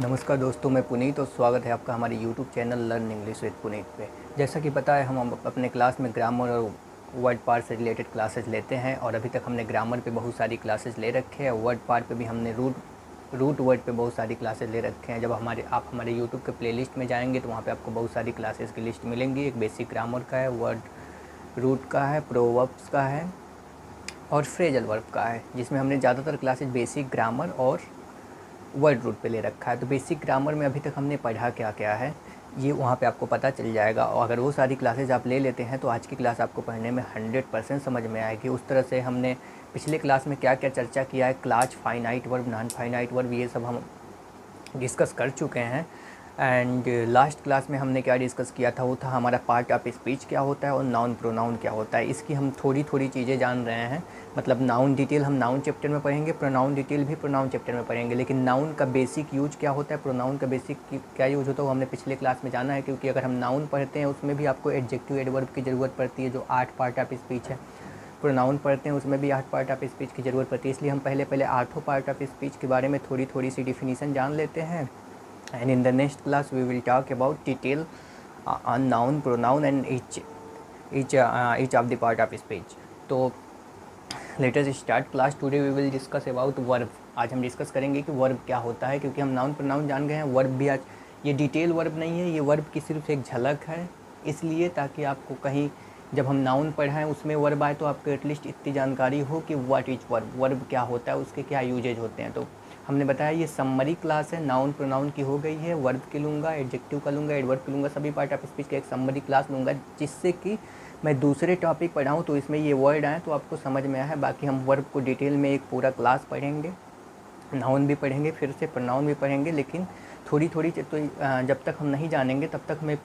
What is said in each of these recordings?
नमस्कार दोस्तों, मैं पुनीत और स्वागत है आपका हमारे YouTube channel learn English with Puneet पे। जैसा कि पता है हम अपने क्लास में ग्रामर और वर्ड पार्ट से रिलेटेड क्लासेस लेते हैं और अभी तक हमने ग्रामर पे बहुत सारी क्लासेस ले रखे हैं। वर्ड पार्ट पे भी हमने रूट वर्ड पे बहुत सारी क्लासेस ले रखे हैं। जब आप हमारे YouTube के प्लेलिस्ट में जाएंगे तो वहाँ पे आपको बहुत सारी क्लासेस की लिस्ट मिलेंगी। एक बेसिक ग्रामर का है, वर्ड रूट का है, प्रोवर्ब्स का है और फ्रेजल वर्ब का है, जिसमें हमने ज़्यादातर क्लासेस बेसिक ग्रामर और वर्ड रूट पे ले रखा है। तो बेसिक ग्रामर में अभी तक हमने पढ़ा क्या क्या है ये वहाँ पे आपको पता चल जाएगा, और अगर वो सारी क्लासेज आप ले लेते हैं तो आज की क्लास आपको पढ़ने में 100% समझ में आएगी। उस तरह से हमने पिछले क्लास में क्या क्या चर्चा किया है, class, finite verb, non finite verb, ये सब हम डिस्कस कर चुके हैं। एंड लास्ट क्लास में हमने क्या डिस्कस किया था, वो था हमारा पार्ट ऑफ स्पीच क्या होता है और नाउन प्रोनाउन क्या होता है। इसकी हम थोड़ी थोड़ी चीज़ें जान रहे हैं। मतलब नाउन डिटेल हम नाउन चैप्टर में पढ़ेंगे, प्रोनाउन डिटेल भी प्रोनाउन चैप्टर में पढ़ेंगे, लेकिन नाउन का बेसिक यूज क्या होता है, प्रोनाउन का बेसिक क्या यूज होता है वो हमने पिछले क्लास में जाना है। क्योंकि अगर हम नाउन पढ़ते हैं उसमें भी आपको एडजेक्टिव एडवर्ब की ज़रूरत पड़ती है, जो 8 पार्ट ऑफ स्पीच है। प्रोनाउन पढ़ते हैं उसमें भी 8 पार्ट ऑफ स्पीच की ज़रूरत पड़ती है। इसलिए हम पहले आठों पार्ट ऑफ स्पीच के बारे में थोड़ी थोड़ी सी डिफिनीसन जान लेते हैं। And in the next class we will talk about detail on noun, pronoun and each of the part of speech. तो let us start class. Today we will discuss about verb. आज हम discuss करेंगे कि verb क्या होता है, क्योंकि हम नाउन प्रोनाउन जान गए हैं। वर्ब भी आज ये डिटेल वर्ब नहीं है, ये वर्ब की सिर्फ एक झलक है, इसलिए ताकि आपको कहीं जब हम नाउन पढ़ाएं उसमें वर्ब आए तो आपको एटलीस्ट इतनी जानकारी हो कि व्हाट इज वर्ब, वर्ब क्या होता है, उसके क्या यूजेज होते हैं। तो हमने बताया ये समरी क्लास है, नाउन प्रोनाउन की हो गई है, वर्ब की लूँगा, एडजेक्टिव का लूँगा, एडवर्ब की लूँगा, सभी पार्ट ऑफ स्पीच का एक समरी क्लास लूँगा, जिससे कि मैं दूसरे टॉपिक पढ़ाऊँ तो इसमें ये वर्ड आए तो आपको समझ में आए। बाकी हम वर्ब को डिटेल में एक पूरा क्लास पढ़ेंगे, नाउन भी पढ़ेंगे, फिर से प्रोनाउन भी पढ़ेंगे, लेकिन थोड़ी थोड़ी तो जब तक हम नहीं जानेंगे तब तक हमें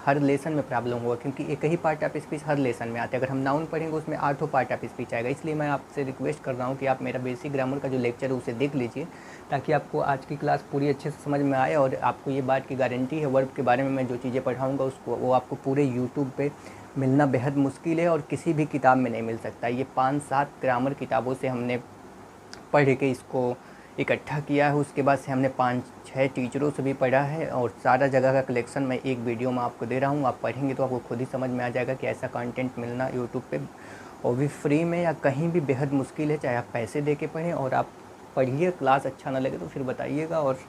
हर लेसन में प्रॉब्लम होगा, क्योंकि एक ही पार्ट ऑफ स्पीच हर लेसन में आते हैं। अगर हम नाउन पढ़ेंगे उसमें 8 पार्ट ऑफ स्पीच आएगा। इसलिए मैं आपसे रिक्वेस्ट कर रहा हूँ कि आप मेरा बेसिक ग्रामर का जो लेक्चर है उसे देख लीजिए, ताकि आपको आज की क्लास पूरी अच्छे से समझ में आए। और आपको ये बात की गारंटी है, वर्ब के बारे में मैं जो चीज़ें पढ़ाऊँगा उसको वो आपको पूरे यूट्यूब पर मिलना बेहद मुश्किल है और किसी भी किताब में नहीं मिल सकता। ये 5-7 ग्रामर किताबों से हमने पढ़ के इसको इकट्ठा किया है। उसके बाद से हमने 5-6 टीचरों से भी पढ़ा है, और सारा जगह का कलेक्शन मैं एक वीडियो में आपको दे रहा हूँ। आप पढ़ेंगे तो आपको खुद ही समझ में आ जाएगा कि ऐसा कंटेंट मिलना यूट्यूब पे और भी फ्री में या कहीं भी बेहद मुश्किल है। चाहे आप पैसे दे के पढ़ें, और आप पढ़िए, क्लास अच्छा ना लगे तो फिर बताइएगा, और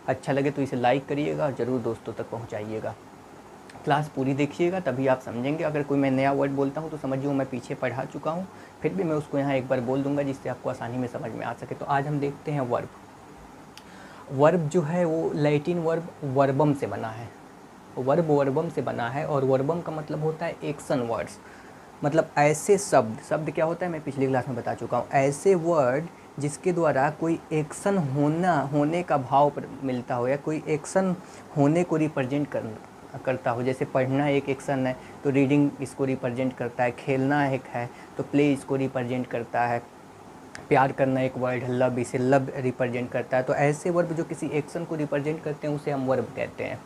अच्छा लगे तो इसे लाइक करिएगा और ज़रूर दोस्तों तक पहुँचाइएगा। क्लास पूरी देखिएगा तभी आप समझेंगे। अगर कोई मैं नया वर्ड बोलता हूँ तो समझिए मैं पीछे पढ़ा चुका हूँ, फिर भी मैं उसको यहाँ एक बार बोल दूँगा जिससे आपको आसानी में समझ में आ सके। तो आज हम देखते हैं वर्ब। वर्ब जो है वो लैटिन वर्ब वर्बम से बना है। वर्ब वर्बम से बना है, और वर्बम का मतलब होता है एक्शन वर्ड्स। मतलब ऐसे शब्द क्या होता है मैं पिछली क्लास में बता चुका हूँ। ऐसे वर्ड जिसके द्वारा कोई एक्शन होने का भाव मिलता हो, या कोई एक्शन होने को रिप्रेजेंट करता हो। जैसे पढ़ना एक एक्शन है तो रीडिंग इसको रिप्रेजेंट करता है, खेलना एक है तो प्ले इसको रिप्रेजेंट करता है, प्यार करना एक वर्ड है, लव, इसे लव रिप्रेजेंट करता है। तो ऐसे वर्ब जो किसी एक्शन को रिप्रेजेंट करते हैं उसे हम वर्ब कहते हैं,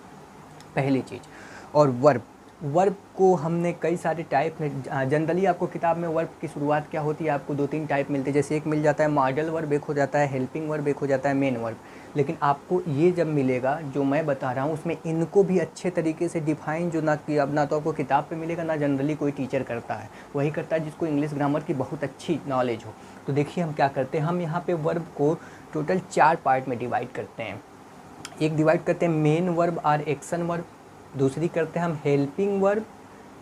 पहली चीज़। और वर्ब को हमने कई सारे टाइप में, जनरली आपको किताब में वर्ब की शुरुआत क्या होती है, आपको 2-3 टाइप मिलते हैं। जैसे एक मिल जाता है मॉडल वर्ब, एक हो जाता है हेल्पिंग वर्ब, एक हो जाता है मेन वर्ब। लेकिन आपको ये जब मिलेगा जो मैं बता रहा हूँ उसमें इनको भी अच्छे तरीके से डिफाइन, जो ना कि अब ना तो आपको किताब पे मिलेगा, ना जनरली कोई टीचर करता है। वही करता है जिसको इंग्लिश ग्रामर की बहुत अच्छी नॉलेज हो। तो देखिए हम क्या करते हैं, हम यहाँ पे वर्ब को टोटल 4 पार्ट में डिवाइड करते हैं। एक डिवाइड करते हैं मेन वर्ब और एक्शन वर्ब, दूसरी करते हैं हम हेल्पिंग वर्ब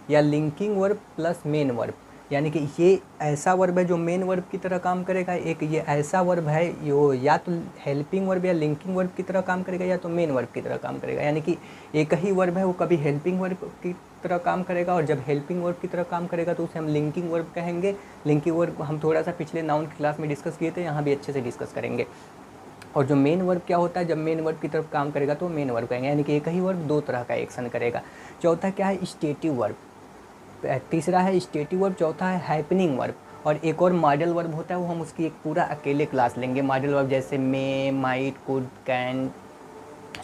या linking verb plus main verb. यानी कि ये ऐसा वर्ब है जो मेन वर्ब की तरह काम करेगा, एक ये ऐसा वर्ब है जो या तो हेल्पिंग वर्ब या लिंकिंग वर्ब की तरह काम करेगा, या तो मेन वर्ब की तरह काम करेगा। यानी कि एक ही वर्ब है वो कभी हेल्पिंग वर्ब की तरह काम करेगा, और जब हेल्पिंग वर्ब की तरह काम करेगा तो उसे हम लिंकिंग वर्ब कहेंगे। लिंकिंग वर्ब हम थोड़ा सा पिछले नाउन की क्लास में डिस्कस किए थे, यहाँ भी अच्छे से डिस्कस करेंगे। और जो मेन वर्ब क्या होता है, जब मेन वर्ब की तरफ काम करेगा तो मेन वर्ब कहेंगे। यानी कि एक ही वर्ब 2 तरह का एक्शन करेगा। चौथा क्या है, स्टेटिव वर्ब। तीसरा है स्टेटिव वर्ब, चौथा है हैपनिंग वर्ब, और एक और मॉडल वर्ब होता है, वो हम उसकी एक पूरा अकेले क्लास लेंगे। मॉडल वर्ब जैसे मे, माइट, कुड, कैन,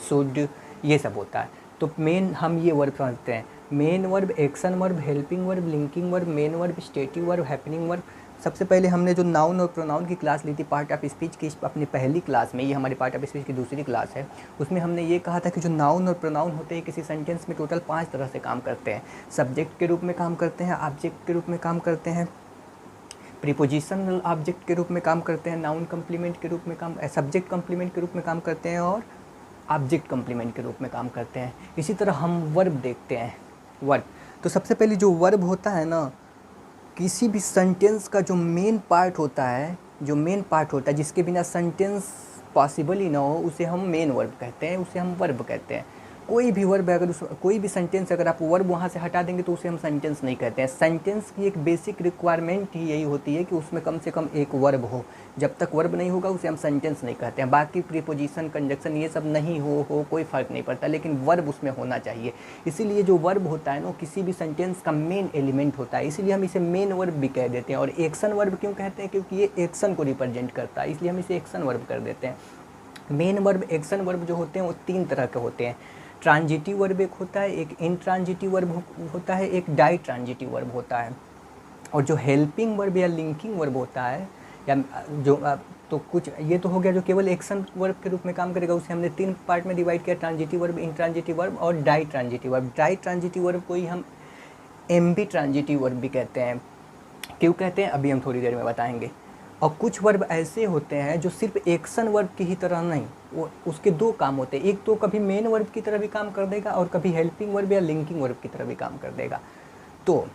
शुड, ये सब होता है। तो मेन हम ये वर्ब समझते हैं, main verb, action verb, helping verb, linking verb, main verb, stative verb, happening verb, सबसे पहले हमने जो नाउन और प्रोनाउन की क्लास ली थी पार्ट ऑफ स्पीच की, अपनी पहली क्लास में, ये हमारी पार्ट ऑफ स्पीच की दूसरी क्लास है, उसमें हमने ये कहा था कि जो नाउन और प्रोनाउन होते हैं किसी सेंटेंस में टोटल 5 तरह से काम करते हैं। सब्जेक्ट के रूप में काम करते हैं, ऑब्जेक्ट के रूप में काम करते हैं, प्रीपोजिशनल ऑब्जेक्ट के रूप में काम करते हैं, नाउन कम्प्लीमेंट के रूप में सब्जेक्ट कम्प्लीमेंट के रूप में काम करते हैं, और ऑब्जेक्ट कम्प्लीमेंट के रूप में काम करते हैं। इसी तरह हम वर्ब देखते हैं। वर्ब, तो सबसे पहले जो वर्ब होता है ना, किसी भी सेंटेंस का जो मेन पार्ट होता है, जिसके बिना सेंटेंस पॉसिबल ही ना हो, उसे हम मेन वर्ब कहते हैं, उसे हम वर्ब कहते हैं। कोई भी वर्ब कोई भी सेंटेंस अगर आप वर्ब वहाँ से हटा देंगे तो उसे हम सेंटेंस नहीं कहते हैं। सेंटेंस की एक बेसिक रिक्वायरमेंट ही यही होती है कि उसमें कम से कम एक वर्ब हो। जब तक वर्ब नहीं होगा उसे हम सेंटेंस नहीं कहते हैं। बाकी प्रीपोजिशन, कंजक्शन ये सब नहीं हो कोई फ़र्क नहीं पड़ता, लेकिन वर्ब उसमें होना चाहिए। इसीलिए जो वर्ब होता है ना, किसी भी सेंटेंस का मेन एलिमेंट होता है, इसीलिए हम इसे मेन वर्ब भी कह देते हैं। और एक्शन वर्ब क्यों कहते हैं? क्योंकि ये एक्शन को रिप्रेजेंट करता है, इसलिए हम इसे एक्शन वर्ब कर देते हैं। मेन वर्ब, एक्शन वर्ब जो होते हैं वो 3 तरह के होते हैं। ट्रांजिटिव वर्ब एक होता है, एक इनट्रांजिटिव वर्ब होता है, एक डाई ट्रांजिटिव वर्ब होता है। और जो हेल्पिंग वर्ब या लिंकिंग वर्ब होता है, या जो तो कुछ ये तो हो गया जो केवल एक्शन वर्ब के रूप में काम करेगा, उसे हमने 3 पार्ट में डिवाइड किया, ट्रांजिटिव वर्ब, इनट्रांजिटिव वर्ब और ditransitive verb. Ditransitive verb को ही हम एम्बी ट्रांजिटिव वर्ब भी कहते हैं। क्यों कहते हैं अभी हम थोड़ी देर में बताएंगे। और कुछ वर्ब ऐसे होते हैं जो सिर्फ एक्शन वर्ब की ही तरह नहीं, वो उसके 2 काम होते हैं। एक तो कभी मेन वर्ब की तरह भी काम कर देगा और कभी हेल्पिंग वर्ब या लिंकिंग वर्ब की तरह भी काम कर देगा। तो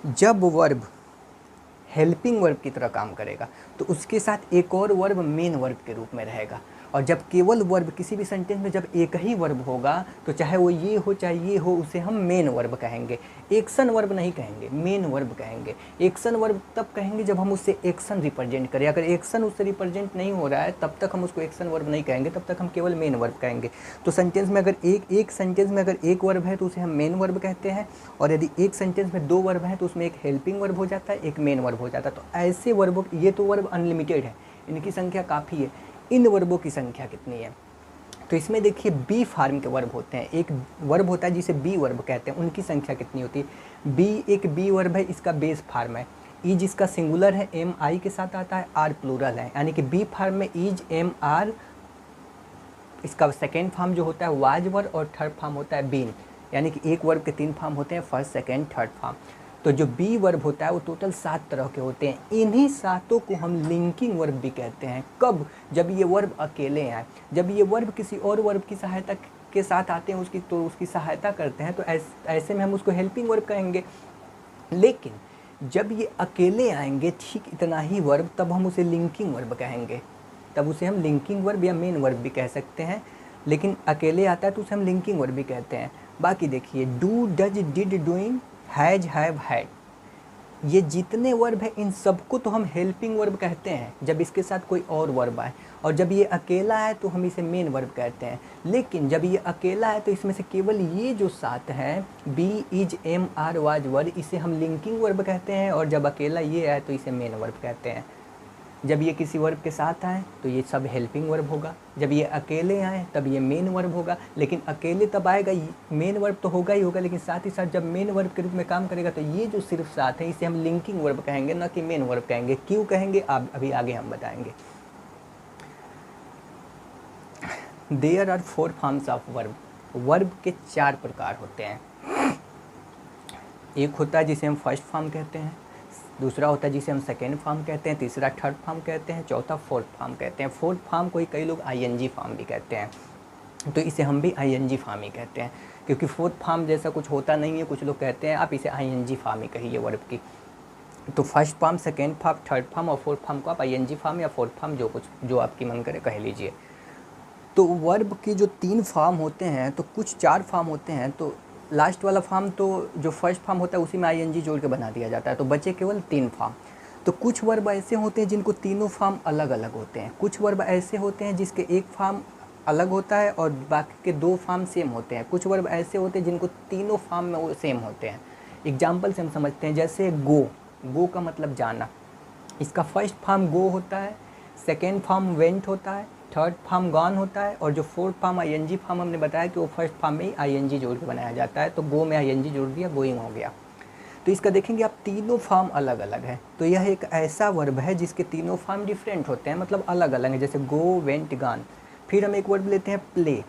जब वर्ब हेल्पिंग वर्ब की तरह काम करेगा तो उसके साथ एक और वर्ब मेन वर्ब के रूप में रहेगा। और जब केवल वर्ब, किसी भी सेंटेंस में जब एक ही वर्ब होगा तो चाहे वो ये हो चाहे ये हो, उसे हम मेन वर्ब कहेंगे। एक्शन वर्ब नहीं कहेंगे, मेन वर्ब कहेंगे। एक्शन वर्ब तब कहेंगे जब हम उससे एक्शन रिप्रेजेंट करें। अगर एक्शन उससे रिप्रेजेंट नहीं हो रहा है तब तक हम उसको एक्शन वर्ब नहीं कहेंगे, तब तक हम केवल मेन वर्ब कहेंगे। तो सेंटेंस में अगर एक सेंटेंस में अगर एक वर्ब है तो उसे हम मेन वर्ब कहते हैं, और यदि एक सेंटेंस में 2 वर्ब हैं तो उसमें एक हेल्पिंग वर्ब हो जाता है, एक मेन वर्ब हो जाता है। तो ऐसे वर्बों, ये तो वर्ब अनलिमिटेड है, इनकी संख्या काफ़ी है। इन वर्बों की संख्या कितनी है? तो इसमें देखिए बी फार्म के वर्ब होते हैं। एक वर्ब होता है जिसे बी वर्ब कहते हैं, उनकी संख्या कितनी होती है? बी एक बी वर्ब है, इसका बेस फार्म है। ईज इसका सिंगुलर है, एम आई के साथ आता है, आर प्लूरल है, यानी कि बी फार्म में ईज, एम, आर। इसका सेकेंड फार्म जो होता है वाज वर्ब, और थर्ड फार्म होता है बीन। यानी कि एक वर्ब के 3 फार्म होते हैं, फर्स्ट, सेकेंड, थर्ड फार्म। तो जो बी वर्ब होता है वो टोटल 7 तरह के होते हैं। इन्हीं 7 को हम लिंकिंग वर्ब भी कहते हैं। कब? जब ये वर्ब अकेले आए। जब ये वर्ब किसी और वर्ब की सहायता के साथ आते हैं, उसकी सहायता करते हैं, तो ऐसे में हम उसको हेल्पिंग वर्ब कहेंगे। लेकिन जब ये अकेले आएंगे ठीक इतना ही वर्ब, तब हम उसे लिंकिंग वर्ब कहेंगे। तब उसे हम लिंकिंग वर्ब या मेन वर्ब भी कह सकते हैं। लेकिन अकेले आता है तो उसे हम लिंकिंग वर्ब भी कहते हैं। बाकी देखिए, do, does, did, doing, has, have, had, ये जितने वर्ब हैं इन सबको तो हम हेल्पिंग वर्ब कहते हैं जब इसके साथ कोई और वर्ब आए। और जब ये अकेला है तो हम इसे मेन वर्ब कहते हैं। लेकिन जब ये अकेला है तो इसमें से केवल ये जो 7 हैं, be, is, am, are, was, were, इसे हम लिंकिंग वर्ब कहते हैं। और जब अकेला ये आए तो इसे मेन वर्ब कहते हैं। जब ये किसी वर्ब के साथ आए तो ये सब हेल्पिंग वर्ब होगा, जब ये अकेले आए तब ये मेन वर्ब होगा। लेकिन अकेले तब आएगा, मेन वर्ब तो होगा ही होगा, लेकिन साथ ही साथ जब मेन वर्ब के रूप में काम करेगा तो ये जो सिर्फ 7 है इसे हम लिंकिंग वर्ब कहेंगे, ना कि मेन वर्ब कहेंगे। क्यों कहेंगे आप अभी आगे हम बताएंगे। There are 4 forms of verb. Verb के 4 प्रकार होते हैं। एक होता है जिसे हम फर्स्ट फॉर्म कहते हैं, दूसरा होता है जिसे हम सेकेंड फॉर्म कहते हैं, तीसरा थर्ड फॉर्म कहते हैं, चौथा फोर्थ फॉर्म कहते हैं। फोर्थ फॉर्म को ही कई लोग आईएनजी फॉर्म भी कहते हैं, तो इसे हम भी आईएनजी फॉर्म ही कहते हैं, क्योंकि फोर्थ फॉर्म जैसा कुछ होता नहीं है। कुछ लोग कहते हैं आप इसे आईएनजी फॉर्म ही कहिए वर्ब की। तो first form, second form, third form और फोर्थ फॉर्म को आप आईएनजी फॉर्म या फोर्थ फॉर्म जो आपकी मन करे कह लीजिए। तो वर्ब के जो 3 फॉर्म होते हैं, तो कुछ 4 फॉर्म होते हैं। तो लास्ट वाला फॉर्म तो जो फर्स्ट फॉर्म होता है उसी में आईएनजी जोड़ के बना दिया जाता है, तो बचे केवल 3 फॉर्म। तो कुछ वर्ब ऐसे होते हैं जिनको तीनों फॉर्म अलग अलग होते हैं। कुछ वर्ब ऐसे होते हैं जिसके एक फॉर्म अलग होता है और बाकी के 2 फॉर्म सेम होते हैं। कुछ वर्ब ऐसे होते हैं जिनको तीनों फॉर्म में वो सेम होते हैं। एग्जाम्पल से हम समझते हैं, जैसे गो का मतलब जाना, इसका फर्स्ट फॉर्म गो होता है, सेकेंड फॉर्म वेंट होता है, थर्ड फॉर्म गॉन होता है, और जो फोर्थ फॉर्म आईएनजी फॉर्म हमने बताया कि वो फर्स्ट फॉर्म में ही आईएनजी जोड़ के बनाया जाता है। तो गो में आईएनजी जोड़ दिया, गोइंग हो गया। तो इसका देखेंगे आप तीनों फॉर्म अलग अलग है। तो यह एक ऐसा वर्ब है जिसके तीनों फॉर्म डिफरेंट होते हैं, मतलब अलग अलग हैं, जैसे गो, वेंट, गान। फिर हम एक वर्ब लेते हैं प्ले,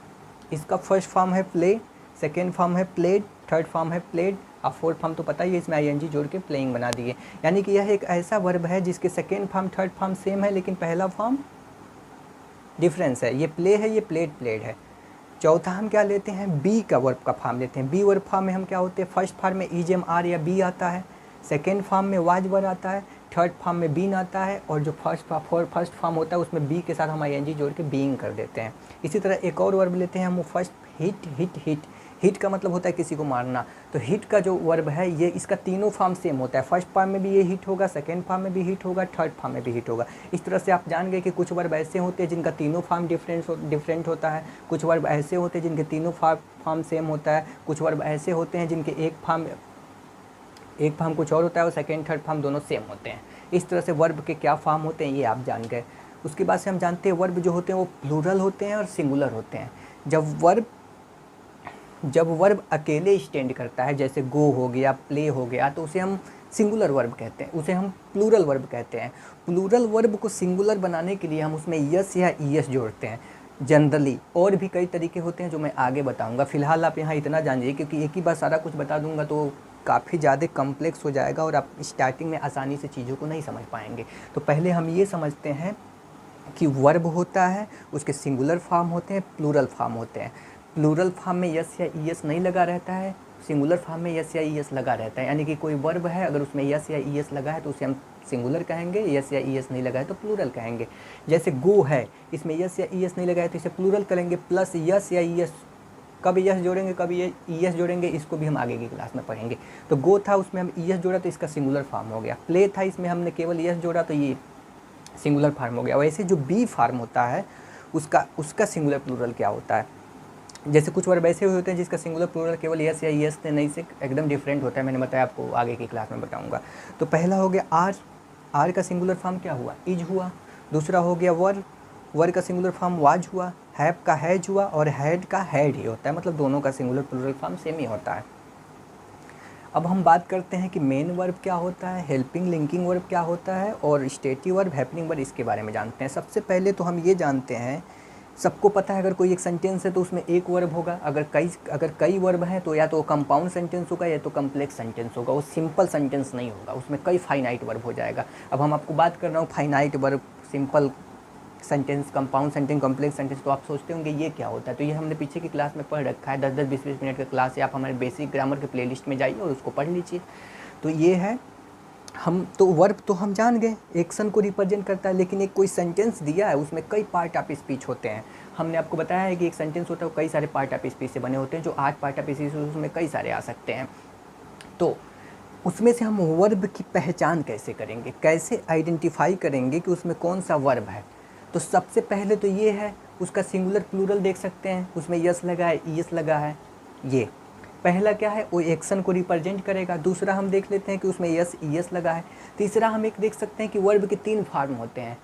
इसका फर्स्ट फॉर्म है प्ले, सेकेंड फॉर्म है प्लेड, थर्ड फॉर्म है प्लेड, और फोर्थ फॉर्म तो पता ही है, इसमें आईएनजी जोड़ के प्लेइंग बना दिए। यानी कि यह एक ऐसा वर्ब है जिसके second form third form same है, लेकिन पहला फॉर्म डिफरेंस है। ये प्ले है, ये प्लेड, प्लेड है। चौथा हम क्या लेते हैं, बी का वर्ब का फॉर्म लेते हैं। बी वर्ब फॉर्म में हम क्या होते हैं, फर्स्ट फॉर्म में इज, एम, आर या बी आता है, सेकेंड फॉर्म में वाज, वर आता है, थर्ड फॉर्म में बीन आता है, और जो फर्स्ट फॉर्म होता है उसमें बी के साथ हम आईएनजी जोड़ के बीइंग कर देते हैं। इसी तरह एक और वर्ब लेते हैं हम, first hit, hit, hit. Hit का मतलब होता है किसी को मारना। तो हिट का जो वर्ब है ये, इसका तीनों फॉर्म सेम होता है। फर्स्ट फॉर्म में भी ये हिट होगा, सेकेंड फॉर्म में भी हिट होगा, थर्ड फॉर्म में भी हिट होगा। इस तरह से आप जान गए कि कुछ वर्ब ऐसे होते हैं जिनका तीनों फॉर्म डिफरेंट होता है, कुछ वर्ब ऐसे होते हैं जिनके तीनों फॉर्म सेम होता है, कुछ वर्ब ऐसे होते हैं जिनके एक फॉर्म कुछ और होता है और सेकेंड थर्ड फॉर्म दोनों सेम होते हैं। इस तरह से वर्ब के क्या फॉर्म होते हैं ये आप जान गए। उसके बाद से हम जानते हैं वर्ब जो होते हैं वो प्लूरल होते हैं और सिंगुलर होते हैं। जब वर्ब अकेले स्टैंड करता है, जैसे गो हो गया, प्ले हो गया, तो उसे हम सिंगुलर वर्ब कहते हैं, उसे हम प्लूरल वर्ब कहते हैं। प्लूरल वर्ब को सिंगुलर बनाने के लिए हम उसमें यस या ईएस जोड़ते हैं जनरली। और भी कई तरीके होते हैं जो मैं आगे बताऊंगा। फिलहाल आप यहाँ इतना जानिए, क्योंकि एक ही बार सारा कुछ बता दूंगा तो काफ़ी ज़्यादा कॉम्प्लेक्स हो जाएगा और आप स्टार्टिंग में आसानी से चीज़ों को नहीं समझ पाएंगे। तो पहले हम ये समझते हैं कि वर्ब होता है, उसके सिंगुलर फॉर्म होते हैं, प्लूरल फॉर्म होते हैं। प्लूरल फॉर्म में यस या ईएस नहीं लगा रहता है, सिंगुलर फॉर्म में यस या ईएस लगा रहता है। यानी कि कोई वर्ब है, अगर उसमें यस या ईएस लगा है तो उसे हम सिंगुलर कहेंगे, यस या ईएस नहीं लगा है तो प्लूरल कहेंगे। जैसे गो है, इसमें यस या ईएस नहीं लगा है तो इसे प्लूरल करेंगे, प्लस यस या ईएस, कब यस जोड़ेंगे कब ये ईएस जोड़ेंगे, इसको भी हम आगे की क्लास में पढ़ेंगे। तो गो था, उसमें हम ईएस जोड़ा तो इसका सिंगुलर फॉर्म हो गया। प्ले था, इसमें हमने केवल यस जोड़ा तो ये सिंगुलर फॉर्म हो गया। वैसे जो बी फॉर्म होता है उसका सिंगुलर प्लूरल क्या होता है, जैसे कुछ वर्ब ऐसे होते हैं जिसका सिंगुलर प्लूरल केवल यस या ईएस से नहीं से एकदम डिफरेंट होता है। मैंने बताया, आपको आगे की क्लास में बताऊंगा। तो पहला हो गया आर का सिंगुलर फॉर्म क्या हुआ, इज हुआ। दूसरा हो गया वर का सिंगुलर फॉर्म वाज हुआ। हैव का हैज हुआ, और हैड का हैड ही होता है, मतलब दोनों का सिंगुलर प्लूरल फॉर्म सेम ही होता है। अब हम बात करते हैं कि मेन वर्ब क्या होता है, हेल्पिंग लिंकिंग वर्ब क्या होता है, और स्टेटिव वर्ब, हैपनिंग वर्ब, इसके बारे में जानते हैं। सबसे पहले तो हम ये जानते हैं, सबको पता है अगर कोई एक सेंटेंस है तो उसमें एक वर्ब होगा। अगर कई वर्ब हैं तो या तो कंपाउंड सेंटेंस होगा या तो कम्प्लेक्स सेंटेंस होगा। वो सिंपल सेंटेंस नहीं होगा, उसमें कई फाइनाइट वर्ब हो जाएगा। अब हम आपको बात कर रहा हूँ finite verb, simple sentence, compound sentence, complex sentence. तो आप सोचते होंगे ये क्या होता है, तो ये हमने पीछे की क्लास में पढ़ रखा है, 10-10, 20-20 मिनट का क्लास है। आप हमारे बेसिक ग्रामर के प्लेलिस्ट में जाइए और उसको पढ़ लीजिए। तो ये है, हम तो वर्ब तो हम जान गए, एक्शन को रिप्रेजेंट करता है, लेकिन एक कोई सेंटेंस दिया है उसमें कई पार्ट ऑफ स्पीच होते हैं। हमने आपको बताया है कि एक सेंटेंस होता है वो कई सारे पार्ट ऑफ स्पीच से बने होते हैं, जो 8 पार्ट ऑफ स्पीच उसमें कई सारे आ सकते हैं। तो उसमें से हम वर्ब की पहचान कैसे करेंगे, कैसे आइडेंटिफाई करेंगे कि उसमें कौन सा वर्ब है। तो सबसे पहले तो ये है, उसका सिंगुलर प्लूरल देख सकते हैं, उसमें यस लगा है, ईएस लगा है। ये पहला क्या है, वो एक्शन को रिप्रेजेंट करेगा। दूसरा हम देख लेते हैं कि उसमें यस ईएस लगा है। तीसरा हम एक देख सकते हैं कि वर्ब के 3 फॉर्म होते हैं,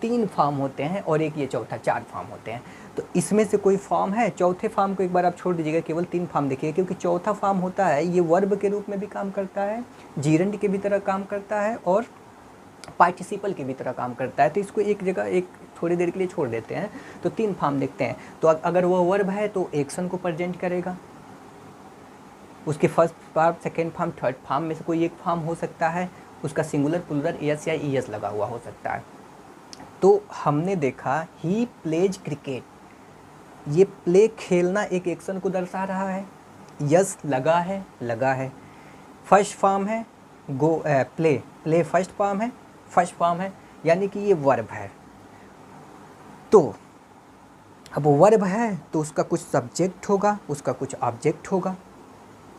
3 फॉर्म होते हैं, और एक ये चौथा, 4 फॉर्म होते हैं। तो इसमें से कोई फॉर्म है, चौथे फॉर्म को एक बार आप छोड़ दीजिएगा, केवल 3 फॉर्म देखिए, क्योंकि चौथा फॉर्म होता है ये वर्ब के रूप में भी काम करता है, जीरंड के भी तरह काम करता है, और पार्टिसिपल की भी तरह काम करता है। तो इसको एक जगह एक थोड़ी देर के लिए छोड़ देते हैं। तो 3 फॉर्म देखते हैं। तो अगर वो वर्ब है तो एक्शन को प्रेजेंट करेगा, उसके first form, second form, third form में से कोई एक फॉर्म हो सकता है, उसका सिंगुलर प्लूरल एस या ईएस लगा हुआ हो सकता है। तो हमने देखा ही प्लेज क्रिकेट, ये प्ले खेलना एक एक्शन को दर्शा रहा है, यस लगा है, फर्स्ट फॉर्म है प्ले फर्स्ट फॉर्म है, यानी कि ये वर्ब है। तो अब वर्ब है तो उसका कुछ सब्जेक्ट होगा, उसका कुछ ऑब्जेक्ट होगा,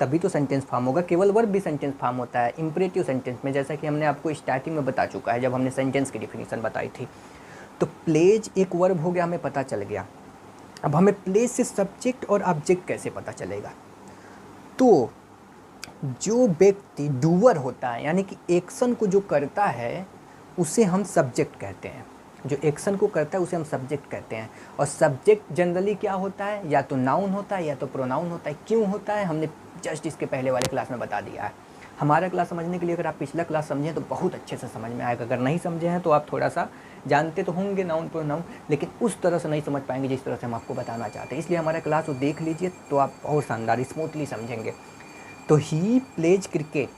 तभी तो सेंटेंस फॉर्म होगा। केवल वर्ब भी सेंटेंस फॉर्म होता है इंपरेटिव सेंटेंस में, जैसा कि हमने आपको स्टार्टिंग में बता चुका है जब हमने सेंटेंस की डिफिनीशन बताई थी। तो प्लेज एक वर्ब हो गया, हमें पता चल गया। अब हमें प्लेज से सब्जेक्ट और ऑब्जेक्ट कैसे पता चलेगा। तो जो व्यक्ति डूअर होता है, यानी कि एक्शन को जो करता है, उसे हम सब्जेक्ट कहते हैं। जो एक्शन को करता है उसे हम सब्जेक्ट कहते हैं। और सब्जेक्ट जनरली क्या होता है, या तो नाउन होता है या तो प्रोनाउन होता है। क्यों होता है, हमने जस्ट इसके पहले वाले क्लास में बता दिया है। हमारा क्लास समझने के लिए अगर आप पिछला क्लास समझें तो बहुत अच्छे से समझ में आएगा। अगर नहीं समझे हैं तो आप थोड़ा सा जानते तो होंगे नाउन प्रोनाउन, लेकिन उस तरह से नहीं समझ पाएंगे जिस तरह से हम आपको बताना चाहते हैं। इसलिए हमारा क्लास वो देख लीजिए तो आप बहुत शानदार स्मूथली समझेंगे। तो ही प्लेज क्रिकेट,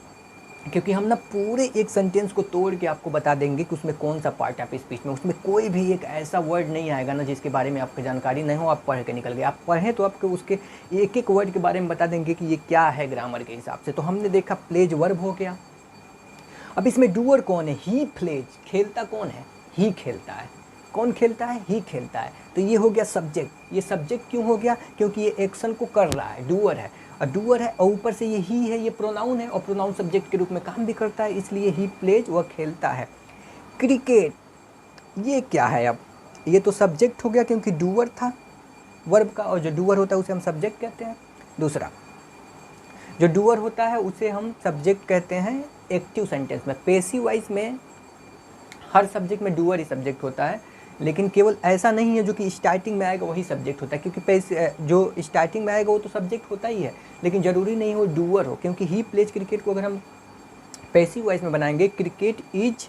क्योंकि हम ना पूरे एक सेंटेंस को तोड़ के आपको बता देंगे कि उसमें कौन सा पार्ट है आप स्पीच में, उसमें कोई भी एक ऐसा वर्ड नहीं आएगा ना जिसके बारे में आपको जानकारी नहीं हो, आप पढ़ के निकल गए। आप पढ़ें तो आपको उसके एक एक वर्ड के बारे में बता देंगे कि ये क्या है ग्रामर के हिसाब से। तो हमने देखा प्लेज वर्ब हो गया। अब इसमें डूअर कौन है? He plays. खेलता कौन है? ही खेलता है। कौन खेलता है? ही खेलता है। तो ये हो गया सब्जेक्ट। ये सब्जेक्ट क्यों हो गया? क्योंकि ये एक्शन को कर रहा है, डूअर है। और डूअर है और ऊपर से ये ही है, ये प्रोनाउन है और प्रोनाउन सब्जेक्ट के रूप में काम भी करता है, इसलिए ही प्लेज, वह खेलता है। क्रिकेट, ये क्या है? अब ये तो सब्जेक्ट हो गया क्योंकि डूअर था वर्ब का, और जो डूअर होता है उसे हम सब्जेक्ट कहते हैं। दूसरा, जो डूअर होता है उसे हम सब्जेक्ट कहते हैं एक्टिव सेंटेंस में। पैसिव वॉइस में हर सब्जेक्ट में डूअर ही सब्जेक्ट होता है, लेकिन केवल ऐसा नहीं है जो कि स्टार्टिंग में आएगा वही सब्जेक्ट होता है, क्योंकि जो स्टार्टिंग में आएगा वो तो सब्जेक्ट होता ही है, लेकिन ज़रूरी नहीं वो डूअर हो। क्योंकि ही प्लेज क्रिकेट को अगर हम पैसिव वॉइस में बनाएंगे, cricket is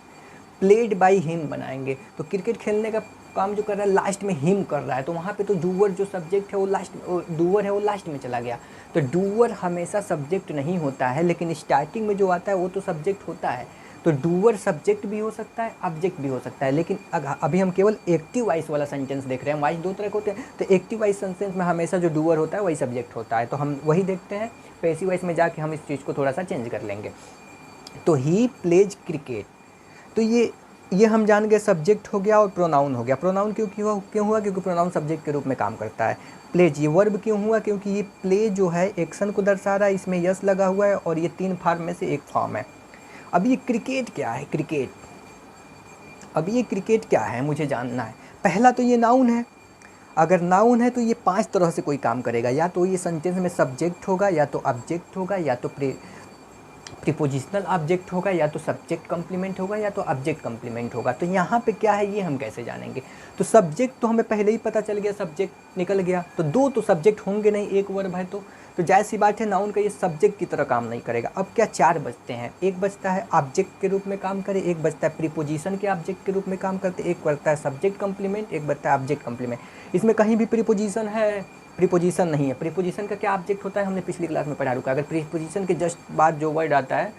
played by him बनाएंगे, तो क्रिकेट खेलने का काम जो कर रहा है लास्ट में हिम कर रहा है, तो वहाँ पे तो डूअर जो सब्जेक्ट है वो लास्ट, डूअर है वो लास्ट में चला गया। तो डूअर हमेशा सब्जेक्ट नहीं होता है, लेकिन स्टार्टिंग में जो आता है वो तो सब्जेक्ट होता है। तो डूअर सब्जेक्ट भी हो सकता है, ऑब्जेक्ट भी हो सकता है, लेकिन अभी हम केवल एक्टिव वॉइस वाला सेंटेंस देख रहे हैं। वॉइस दो तरह के होते हैं, तो एक्टिव वॉइस सेंटेंस में हमेशा जो डूअर होता है वही सब्जेक्ट होता है। तो हम वही देखते हैं। पैसिव वॉइस में जाके हम इस चीज़ को थोड़ा सा चेंज कर लेंगे। तो ही प्लेज क्रिकेट, तो ये हम जान गए सब्जेक्ट हो गया और प्रोनाउन हो गया। प्रोनाउन क्यों हुआ? क्योंकि प्रोनाउन सब्जेक्ट के रूप में काम करता है। प्लेज, ये वर्ब क्यों हुआ? क्योंकि ये प्ले जो है एक्शन को दर्शा रहा है, इसमें यस लगा हुआ है और ये 3 फॉर्म में से एक फॉर्म है। अब ये क्रिकेट क्या है? क्रिकेट, अब ये क्रिकेट क्या है मुझे जानना है। पहला तो ये नाउन है। अगर नाउन है तो ये 5 तरह से कोई काम करेगा। या तो ये सेंटेंस में सब्जेक्ट होगा, या तो ऑब्जेक्ट होगा, या तो प्रीपोजिशनल ऑब्जेक्ट होगा, या तो सब्जेक्ट कम्प्लीमेंट होगा, या तो ऑब्जेक्ट कम्प्लीमेंट होगा। तो यहाँ पे क्या है ये हम कैसे जानेंगे? तो सब्जेक्ट तो हमें पहले ही पता चल गया, सब्जेक्ट निकल गया। तो 2 तो सब्जेक्ट होंगे नहीं, एक वर्ब है तो जाहिर सी बात है नाउन का ये सब्जेक्ट की तरह काम नहीं करेगा। अब क्या 4 बचते हैं? एक बचता है ऑब्जेक्ट के रूप में काम करे, एक बचता है प्रीपोजिशन के ऑब्जेक्ट के रूप में काम करते, एक बचता है सब्जेक्ट कम्प्लीमेंट, एक बचता है ऑब्जेक्ट कम्प्लीमेंट। इसमें कहीं भी प्रीपोजिशन है? प्रीपोजिशन नहीं है। प्रीपोजिशन का क्या ऑब्जेक्ट होता है हमने पिछली क्लास में पढ़ा रुका। अगर प्रीपोजिशन के जस्ट बाद जो वर्ड आता है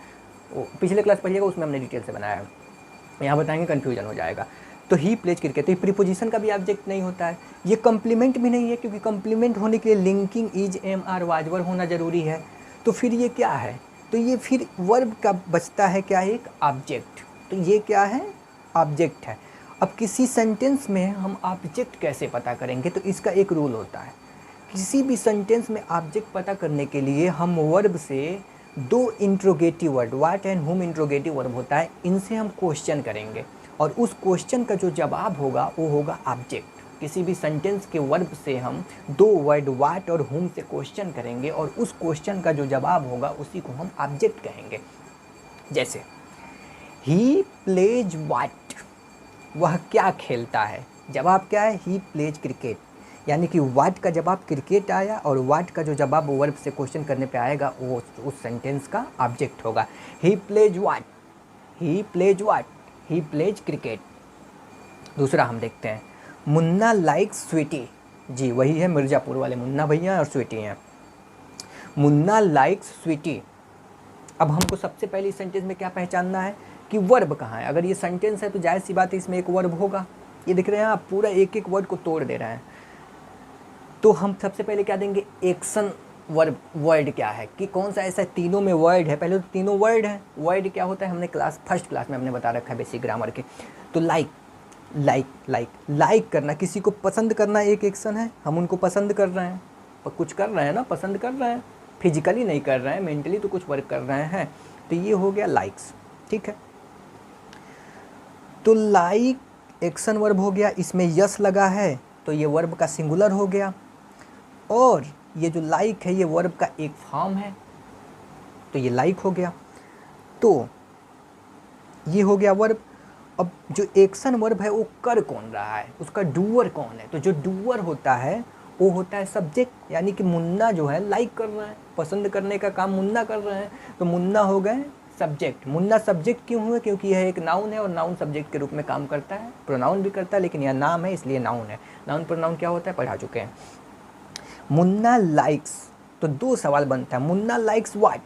वो पिछले क्लास पढ़िएगा, उसमें हमने डिटेल से बनाया है, यहाँ बताएंगे कन्फ्यूजन हो जाएगा। तो ही प्लेज क्रिकेट, तो ये प्रीपोजिशन का भी ऑब्जेक्ट नहीं होता है। ये कम्प्लीमेंट भी नहीं है, क्योंकि कम्प्लीमेंट होने के लिए linking is am are was verb होना जरूरी है। तो फिर ये क्या है? तो ये फिर वर्ब का बचता है क्या? एक ऑब्जेक्ट। तो ये क्या है? ऑब्जेक्ट है। अब किसी सेंटेंस में हम ऑब्जेक्ट कैसे पता करेंगे? तो इसका एक रूल होता है। किसी भी सेंटेंस में ऑब्जेक्ट पता करने के लिए हम वर्ब से 2 इंट्रोगेटिव वर्ड, व्हाट एंड हुम इंट्रोगेटिव वर्ब होता है, इनसे हम क्वेश्चन करेंगे और उस क्वेश्चन का जो जवाब होगा वो होगा ऑब्जेक्ट। किसी भी सेंटेंस के वर्ब से हम 2 वर्ड व्हाट और हुम से क्वेश्चन करेंगे और उस क्वेश्चन का जो जवाब होगा उसी को हम ऑब्जेक्ट कहेंगे। जैसे ही प्लेज व्हाट, वह क्या खेलता है? जवाब क्या है? He plays cricket. यानी कि व्हाट का जवाब क्रिकेट आया और व्हाट का जो जवाब वर्ब से क्वेश्चन करने पे आएगा वो उस सेंटेंस का ऑब्जेक्ट होगा। He plays what, he plays what, he plays cricket. दूसरा हम देखते हैं, मुन्ना लाइक्स स्वीटी। जी वही है, मिर्ज़ापुर वाले मुन्ना भैया और स्वीटी हैं। मुन्ना लाइक्स स्वीटी। अब हमको सबसे पहले इस सेंटेंस में क्या पहचानना है कि वर्ब कहाँ है। अगर ये सेंटेंस है तो जाहिर सी बात है इसमें एक वर्ब होगा। ये दिख रहे हैं आप, पूरा एक एक वर्ड को तोड़ दे रहे हैं। तो हम सबसे पहले क्या देंगे? Action verb. वर्ड क्या है कि कौन सा ऐसा तीनों में वर्ड है? पहले तो तीनों वर्ड है। वर्ड क्या होता है हमने फर्स्ट क्लास में हमने बता रखा है बेसिक ग्रामर के। तो लाइक करना, किसी को पसंद करना एक एक्शन है। हम उनको पसंद कर रहे हैं, पर कुछ कर रहे हैं ना, पसंद कर रहे हैं, फिजिकली नहीं कर रहे हैं, मेंटली तो कुछ वर्क कर रहे हैं। तो ये हो गया लाइक्स, ठीक है। तो लाइक एक्शन वर्ब हो गया, इसमें यस लगा है तो ये वर्ब का सिंगुलर हो गया। और ये जो लाइक है ये वर्ब का एक फॉर्म है, तो ये लाइक हो गया। तो ये हो गया वर्ब। अब जो एक्शन वर्ब है वो कर कौन रहा है? उसका डूअर कौन है? तो जो डूअर होता है ओ होता है सब्जेक्ट, यानी कि मुन्ना जो है लाइक कर रहा है, पसंद करने का काम मुन्ना कर रहे हैं, तो मुन्ना हो गए सब्जेक्ट। मुन्ना सब्जेक्ट क्यों हुए? क्योंकि यह एक नाउन है और नाउन सब्जेक्ट के रूप में काम करता है, प्रोनाउन भी करता है, लेकिन यह नाम है इसलिए नाउन है। नाउन प्रोनाउन क्या होता है पढ़ा चुके हैं। मुन्ना लाइक्स, तो दो सवाल बनता है, मुन्ना लाइक्स व्हाट,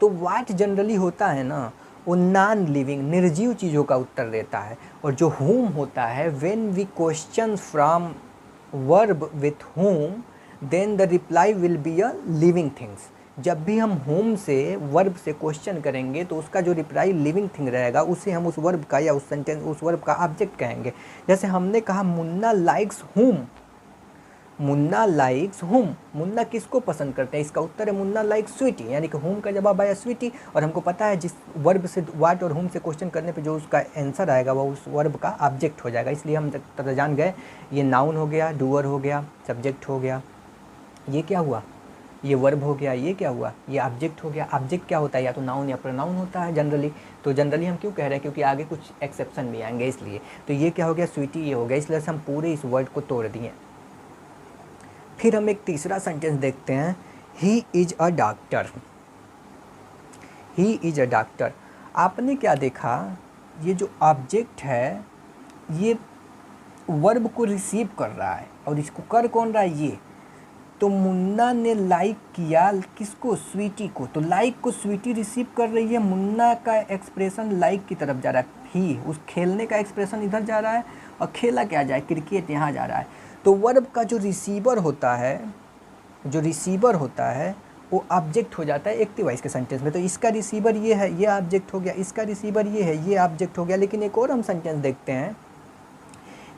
तो व्हाट जनरली होता है ना वो नॉन लिविंग निर्जीव चीज़ों का उत्तर देता है, और जो whom होता है when we question from verb with whom then the reply will be a living things. जब भी हम whom से वर्ब से क्वेश्चन करेंगे तो उसका जो रिप्लाई लिविंग थिंग रहेगा उसे हम उस वर्ब का या उस सेंटेंस उस वर्ब का ऑब्जेक्ट कहेंगे। जैसे हमने कहा Munna likes whom, Munna likes हुम, मुन्ना किसको पसंद करते हैं? इसका उत्तर है मुन्ना लाइक्स स्वीटी, यानी कि हुम का जवाब आया स्वीटी। और हमको पता है जिस वर्ब से वाट और हुम से क्वेश्चन करने पे जो उसका आंसर आएगा वो उस वर्ब का ऑब्जेक्ट हो जाएगा, इसलिए हम तक जान गए ये नाउन हो गया, डूअर हो गया, सब्जेक्ट हो गया, ये क्या हुआ, ये वर्ब हो गया, ये क्या हुआ, ये ऑब्जेक्ट हो गया। ऑब्जेक्ट क्या होता है? या तो नाउन या प्रोनाउन होता है जनरली। तो जनरली हम क्यों कह रहे हैं? क्योंकि आगे कुछ एक्सेप्शन भी आएंगे इसलिए। तो ये क्या हो गया? स्वीटी ये हो गया, इसलिए हम पूरे इस वर्ड को तोड़ दिए। फिर हम एक तीसरा सेंटेंस देखते हैं, he is a doctor. He is a doctor, आपने क्या देखा, ये जो ऑब्जेक्ट है ये वर्ब को रिसीव कर रहा है, और इसको कर कौन रहा है? ये। तो मुन्ना ने लाइक किया किसको? स्वीटी को। तो लाइक को स्वीटी रिसीव कर रही है, मुन्ना का एक्सप्रेशन लाइक की तरफ जा रहा है, ही उस खेलने का एक्सप्रेशन इधर जा रहा है, और खेला क्या जाए, क्रिकेट यहाँ जा रहा है। तो वर्ब का जो रिसीवर होता है, जो रिसीवर होता है वो ऑब्जेक्ट हो जाता है एक्टिव वॉइस के सेंटेंस में। तो इसका रिसीवर ये है, ये ऑब्जेक्ट हो गया, इसका रिसीवर ये है, ये ऑब्जेक्ट हो गया। लेकिन एक और हम सेंटेंस देखते हैं,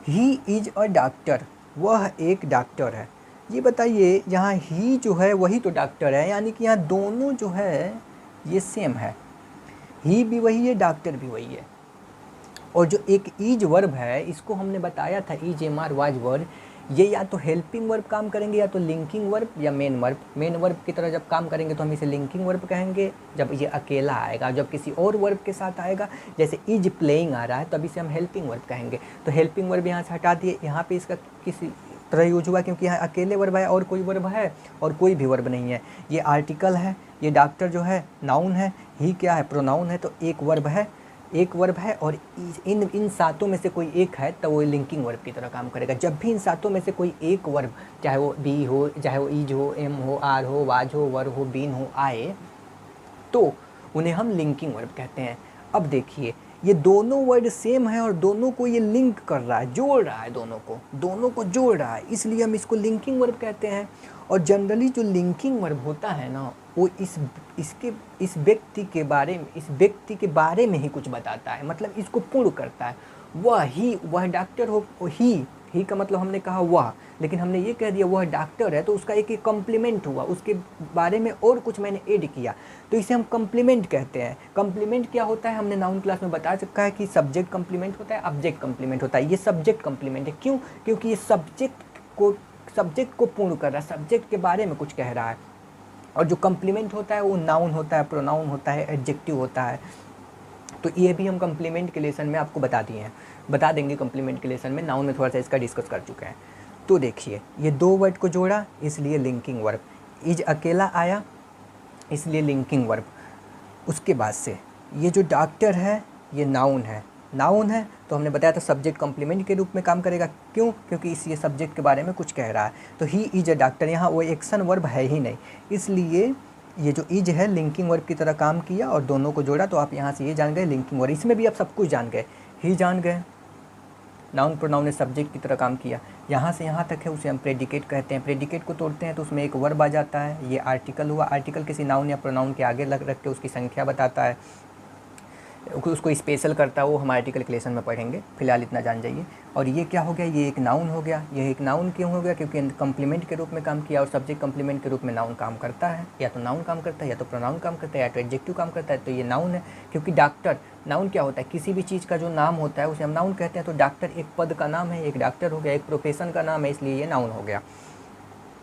ही इज अ डॉक्टर, वह एक डॉक्टर है। ये बताइए यहाँ ही जो है वही तो डॉक्टर है, यानी कि यहाँ दोनों जो है ये सेम है, ही भी वही है, डॉक्टर भी वही है। और जो एक ईज वर्ब है इसको हमने बताया था, is am are was verb, ये या तो हेल्पिंग वर्ब काम करेंगे या तो लिंकिंग वर्ब या मेन वर्ब। मेन वर्ब की तरह जब काम करेंगे तो हम इसे लिंकिंग वर्ब कहेंगे जब ये अकेला आएगा। जब किसी और वर्ब के साथ आएगा, जैसे इज प्लेइंग आ रहा है, तब इसे हम हेल्पिंग वर्ब कहेंगे। तो हेल्पिंग वर्ब यहाँ से हटा दिए, यहाँ पे इसका किसी तरह यूज हुआ क्योंकि यहाँ अकेले वर्ब है और कोई वर्ब है और कोई भी वर्ब नहीं है। ये आर्टिकल है, ये डॉक्टर जो है नाउन है, ही क्या है? प्रोनाउन है। तो एक वर्ब है, एक वर्ब है, और इन सातों में से कोई एक है तो वो लिंकिंग वर्ब की तरह काम करेगा। जब भी इन सातों में से कोई एक वर्ब, चाहे वो बी हो, चाहे वो ईज हो, एम हो, आर हो, वाज हो, वर हो, बीन हो, आए, तो उन्हें हम लिंकिंग वर्ब कहते हैं। अब देखिए ये दोनों वर्ड सेम है और दोनों को ये लिंक कर रहा है, जोड़ रहा है, दोनों को जोड़ रहा है, इसलिए हम इसको लिंकिंग वर्ब कहते हैं। और जनरली जो लिंकिंग वर्ब होता है ना वो इस व्यक्ति के बारे में ही कुछ बताता है, मतलब इसको पूर्ण करता है। वह डॉक्टर हो, ही का मतलब हमने कहा वह, लेकिन हमने ये कह दिया वह डॉक्टर है, तो उसका एक कॉम्प्लीमेंट हुआ, उसके बारे में और कुछ मैंने ऐड किया, तो इसे हम कॉम्प्लीमेंट कहते हैं। कॉम्प्लीमेंट क्या होता है? हमने नाउन क्लास में बता चुका है कि सब्जेक्ट कॉम्प्लीमेंट होता है, ऑब्जेक्ट कॉम्प्लीमेंट होता है। ये सब्जेक्ट कॉम्प्लीमेंट है, क्यों? क्योंकि ये सब्जेक्ट को पूर्ण कर रहा है, सब्जेक्ट के बारे में कुछ कह रहा है। और जो कॉम्प्लीमेंट होता है वो नाउन होता है, प्रोनाउन होता है, एडजेक्टिव होता है। तो ये भी हम कॉम्प्लीमेंट के लेसन में आपको बता देंगे कॉम्प्लीमेंट के लेसन में। नाउन में थोड़ा सा इसका डिस्कस कर चुके हैं। तो देखिए ये दो वर्ड को जोड़ा इसलिए लिंकिंग वर्ब, इज अकेला आया इसलिए लिंकिंग वर्ब। उसके बाद से ये जो डॉक्टर है ये नाउन है, तो हमने बताया था सब्जेक्ट कॉम्प्लीमेंट के रूप में काम करेगा। क्यों? क्योंकि ये सब्जेक्ट के बारे में कुछ कह रहा है। तो ही इज अ डॉक्टर, यहाँ वो एक्शन वर्ब है ही नहीं, इसलिए ये जो इज है लिंकिंग वर्ब की तरह काम किया और दोनों को जोड़ा। तो आप यहाँ से ये जान गए लिंकिंग वर्ब, इसमें भी आप सब कुछ जान गए, ही जान गए, नाउन प्रोनाउन ने सब्जेक्ट की तरह काम किया। यहाँ से यहाँ तक है उसे हम प्रेडिकेट कहते हैं। प्रेडिकेट को तोड़ते हैं तो उसमें एक वर्ब आ जाता है, ये आर्टिकल हुआ। आर्टिकल किसी नाउन या प्रोनाउन के आगे रख के उसकी संख्या बताता है, उसको स्पेशल करता है, वो हम आर्टिकल के लेसन में पढ़ेंगे। फिलहाल इतना जान जाइए। और ये क्या हो गया? ये एक नाउन हो गया। ये एक नाउन क्यों हो गया? क्योंकि कॉम्प्लीमेंट के रूप में काम किया, और सब्जेक्ट कॉम्प्लीमेंट के रूप में नाउन काम करता है, या तो नाउन काम करता है, या तो प्रोनाउन काम करता है, या तो एडजेक्टिव काम करता है। तो ये नाउन है। क्योंकि डॉक्टर, नाउन क्या होता है? किसी भी चीज़ का जो नाम होता है उसे हम नाउन कहते हैं। तो डॉक्टर एक पद का नाम है, एक डॉक्टर हो गया, एक प्रोफेशन का नाम है, इसलिए ये नाउन हो गया।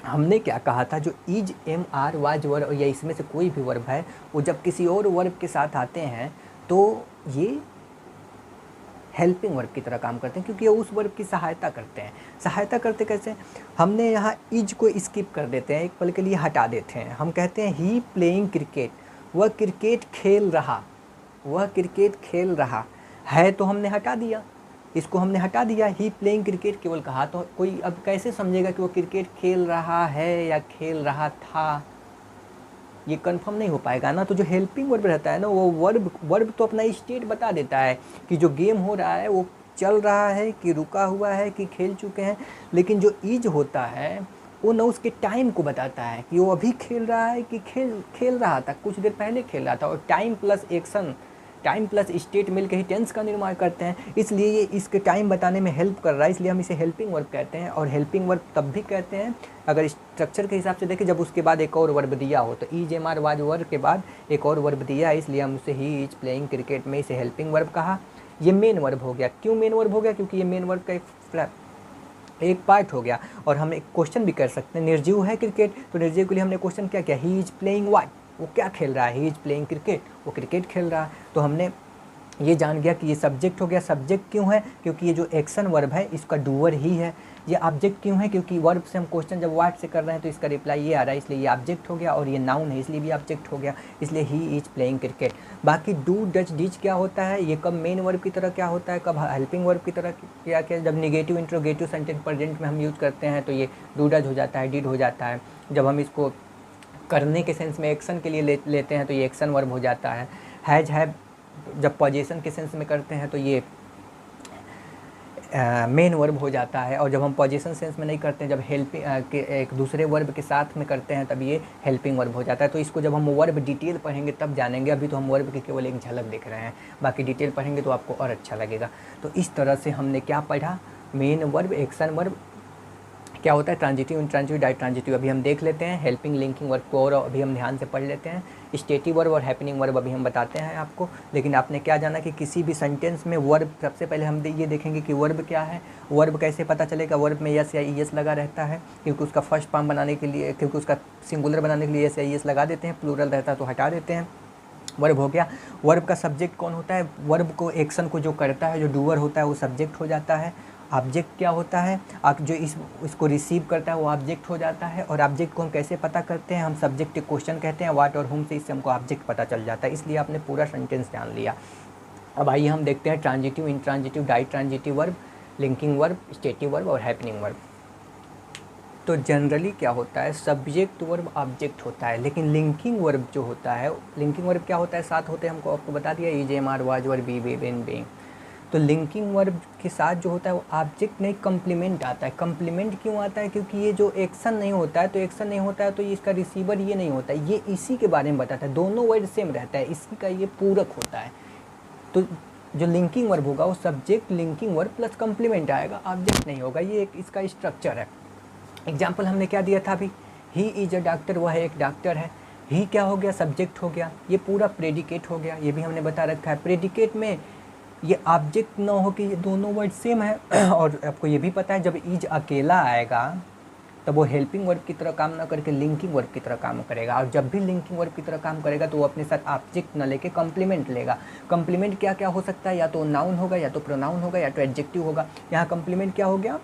हमने क्या कहा था? जो is, am, are, was verb या इसमें से कोई भी वर्ब है वो जब किसी और वर्ब के साथ आते हैं तो ये हेल्पिंग वर्ब की तरह काम करते हैं, क्योंकि ये उस वर्ब की सहायता करते हैं। सहायता करते कैसे, हमने यहाँ इज को स्किप कर देते हैं, एक पल के लिए हटा देते हैं। हम कहते हैं ही प्लेइंग क्रिकेट, वह क्रिकेट खेल रहा, वह क्रिकेट खेल रहा है, तो हमने हटा दिया, इसको हमने हटा दिया। ही प्लेइंग क्रिकेट केवल कहा, तो कोई अब कैसे समझेगा कि वो क्रिकेट खेल रहा है या खेल रहा था, ये कंफर्म नहीं हो पाएगा ना। तो जो हेल्पिंग वर्ब रहता है ना, वो वर्ब तो अपना स्टेट बता देता है कि जो गेम हो रहा है वो चल रहा है कि रुका हुआ है कि खेल चुके हैं, लेकिन जो इज होता है वो ना उसके टाइम को बताता है कि वो अभी खेल रहा है कि खेल रहा था, कुछ देर पहले खेल रहा था। और time plus action, time plus state मिल के ही टेंस का निर्माण करते हैं, इसलिए ये इसके टाइम बताने में हेल्प कर रहा है, इसलिए हम इसे हेल्पिंग वर्ब कहते हैं। और हेल्पिंग वर्ब तब भी कहते हैं अगर स्ट्रक्चर के हिसाब से देखें जब उसके बाद एक और वर्ब दिया हो, तो is am are was verb के बाद एक और वर्ब दिया है, इसलिए हम उसे ही इज प्लेइंग क्रिकेट में इसे हेल्पिंग वर्ब कहा। ये मेन वर्ब हो गया। क्यों मेन वर्ब हो गया, क्योंकि ये मेन वर्ब का एक पार्ट हो गया। और हम एक क्वेश्चन भी कर सकते हैं, निर्जीव है क्रिकेट, तो निर्जीव के लिए हमने क्वेश्चन क्या किया, ही इज प्लेइंग व्हाट, वो क्या खेल रहा है, ही इज प्लेइंग क्रिकेट, वो क्रिकेट खेल रहा है। तो हमने ये जान गया कि ये सब्जेक्ट हो गया। सब्जेक्ट क्यों है, क्योंकि ये जो एक्शन वर्ब है इसका डूअर ही है। ये ऑब्जेक्ट क्यों है, क्योंकि वर्ब से हम क्वेश्चन जब व्हाट से कर रहे हैं तो इसका रिप्लाई ये आ रहा है, इसलिए ये ऑब्जेक्ट हो गया। और ये नाउन है इसलिए भी ऑब्जेक्ट हो गया, इसलिए ही इज प्लेइंग क्रिकेट। बाकी डू डच डिच क्या होता है, ये कब मेन वर्ब की तरह क्या होता है, कब हेल्पिंग वर्ब की तरह क्या क्या, जब निगेटिव इंट्रोगेटिव सेंटेंस प्रेजेंट में हम यूज़ करते हैं तो ये डू डच हो जाता है, डिड हो जाता है। जब हम इसको करने के सेंस में एक्शन के लिए लेते हैं तो ये एक्शन वर्ब हो जाता है। हैज है जब पोजीशन के सेंस में करते हैं तो ये मेन वर्ब हो जाता है। और जब हम पोजीशन सेंस में नहीं करते हैं, जब हेल्पिंग एक दूसरे वर्ब के साथ में करते हैं तब ये हेल्पिंग वर्ब हो जाता है। तो इसको जब हम वर्ब डिटेल पढ़ेंगे तब जानेंगे, अभी तो हम वर्ब की केवल एक झलक देख रहे हैं, बाकी डिटेल पढ़ेंगे तो आपको और अच्छा लगेगा। तो इस तरह से हमने क्या पढ़ा, मेन वर्ब, एक्शन वर्ब क्या होता है, ट्रांजिटिव, इंट्रांजिटिव, डाई ट्रांजिटिव अभी हम देख लेते हैं। हेल्पिंग लिंकिंग वर्ब को और अभी हम ध्यान से पढ़ लेते हैं। स्टेटिव वर्ब और हैपनिंग वर्ब अभी हम बताते हैं आपको। लेकिन आपने क्या जाना कि किसी भी सेंटेंस में वर्ब, सबसे पहले हम ये देखेंगे कि वर्ब क्या है। वर्ब कैसे पता चलेगा, वर्ब में यस या ईएस लगा रहता है, क्योंकि उसका फर्स्ट फॉर्म बनाने के लिए, क्योंकि उसका सिंगुलर बनाने के लिए यस या ईएस लगा देते हैं, प्लूरल रहता है तो हटा देते हैं। वर्ब हो गया। वर्ब का सब्जेक्ट कौन होता है, वर्ब को, एक्शन को जो करता है, जो डूअर होता है वो सब्जेक्ट हो जाता है। ऑब्जेक्ट क्या होता है, आप जो इसको रिसीव करता है वो ऑब्जेक्ट हो जाता है। और ऑब्जेक्ट को हम कैसे पता करते हैं, हम सब्जेक्ट क्वेश्चन कहते हैं व्हाट और हुम से, इससे हमको ऑब्जेक्ट पता चल जाता है। इसलिए आपने पूरा सेंटेंस जान लिया। अब आइए हम देखते हैं transitive, intransitive, ditransitive verb, linking verb, stative verb और हैपनिंग वर्ब। तो जनरली क्या होता है, सब्जेक्ट वर्ब ऑब्जेक्ट होता है, लेकिन लिंकिंग वर्ब जो होता है, लिंकिंग वर्ब क्या होता है, साथ होते हैं, हमको आपको बता दिया, is am are was were be be been being. तो लिंकिंग वर्ब के साथ जो होता है वो ऑब्जेक्ट नहीं कंप्लीमेंट आता है। कंप्लीमेंट क्यों आता है, क्योंकि ये जो एक्शन नहीं होता है, तो एक्शन नहीं होता है तो इसका रिसीवर ये नहीं होता है, ये इसी के बारे में बताता है, दोनों वर्ड सेम रहता है, इसी का ये पूरक होता है। तो जो लिंकिंग वर्ब होगा वो subject linking verb plus complement आएगा, ऑब्जेक्ट नहीं होगा, ये एक इसका स्ट्रक्चर है। एग्जाम्पल हमने क्या दिया था अभी, ही इज अ डॉक्टर, वह एक डॉक्टर है। ही क्या हो गया, सब्जेक्ट हो गया, ये पूरा प्रेडिकेट हो गया, ये भी हमने बता रखा है। प्रेडिकेट में ये ऑब्जेक्ट ना हो कि ये दोनों वर्ड सेम है। और आपको ये भी पता है जब इज अकेला आएगा तब वो हेल्पिंग वर्ब की तरह काम ना करके लिंकिंग वर्ब की तरह काम करेगा। और जब भी लिंकिंग वर्ब की तरह काम करेगा तो वो अपने साथ ऑब्जेक्ट ना लेके कंप्लीमेंट लेगा। कंप्लीमेंट क्या क्या हो सकता है, या तो नाउन होगा, या तो प्रोनाउन होगा, या तो एडजेक्टिव होगा। यहाँ कंप्लीमेंट क्या हो गया,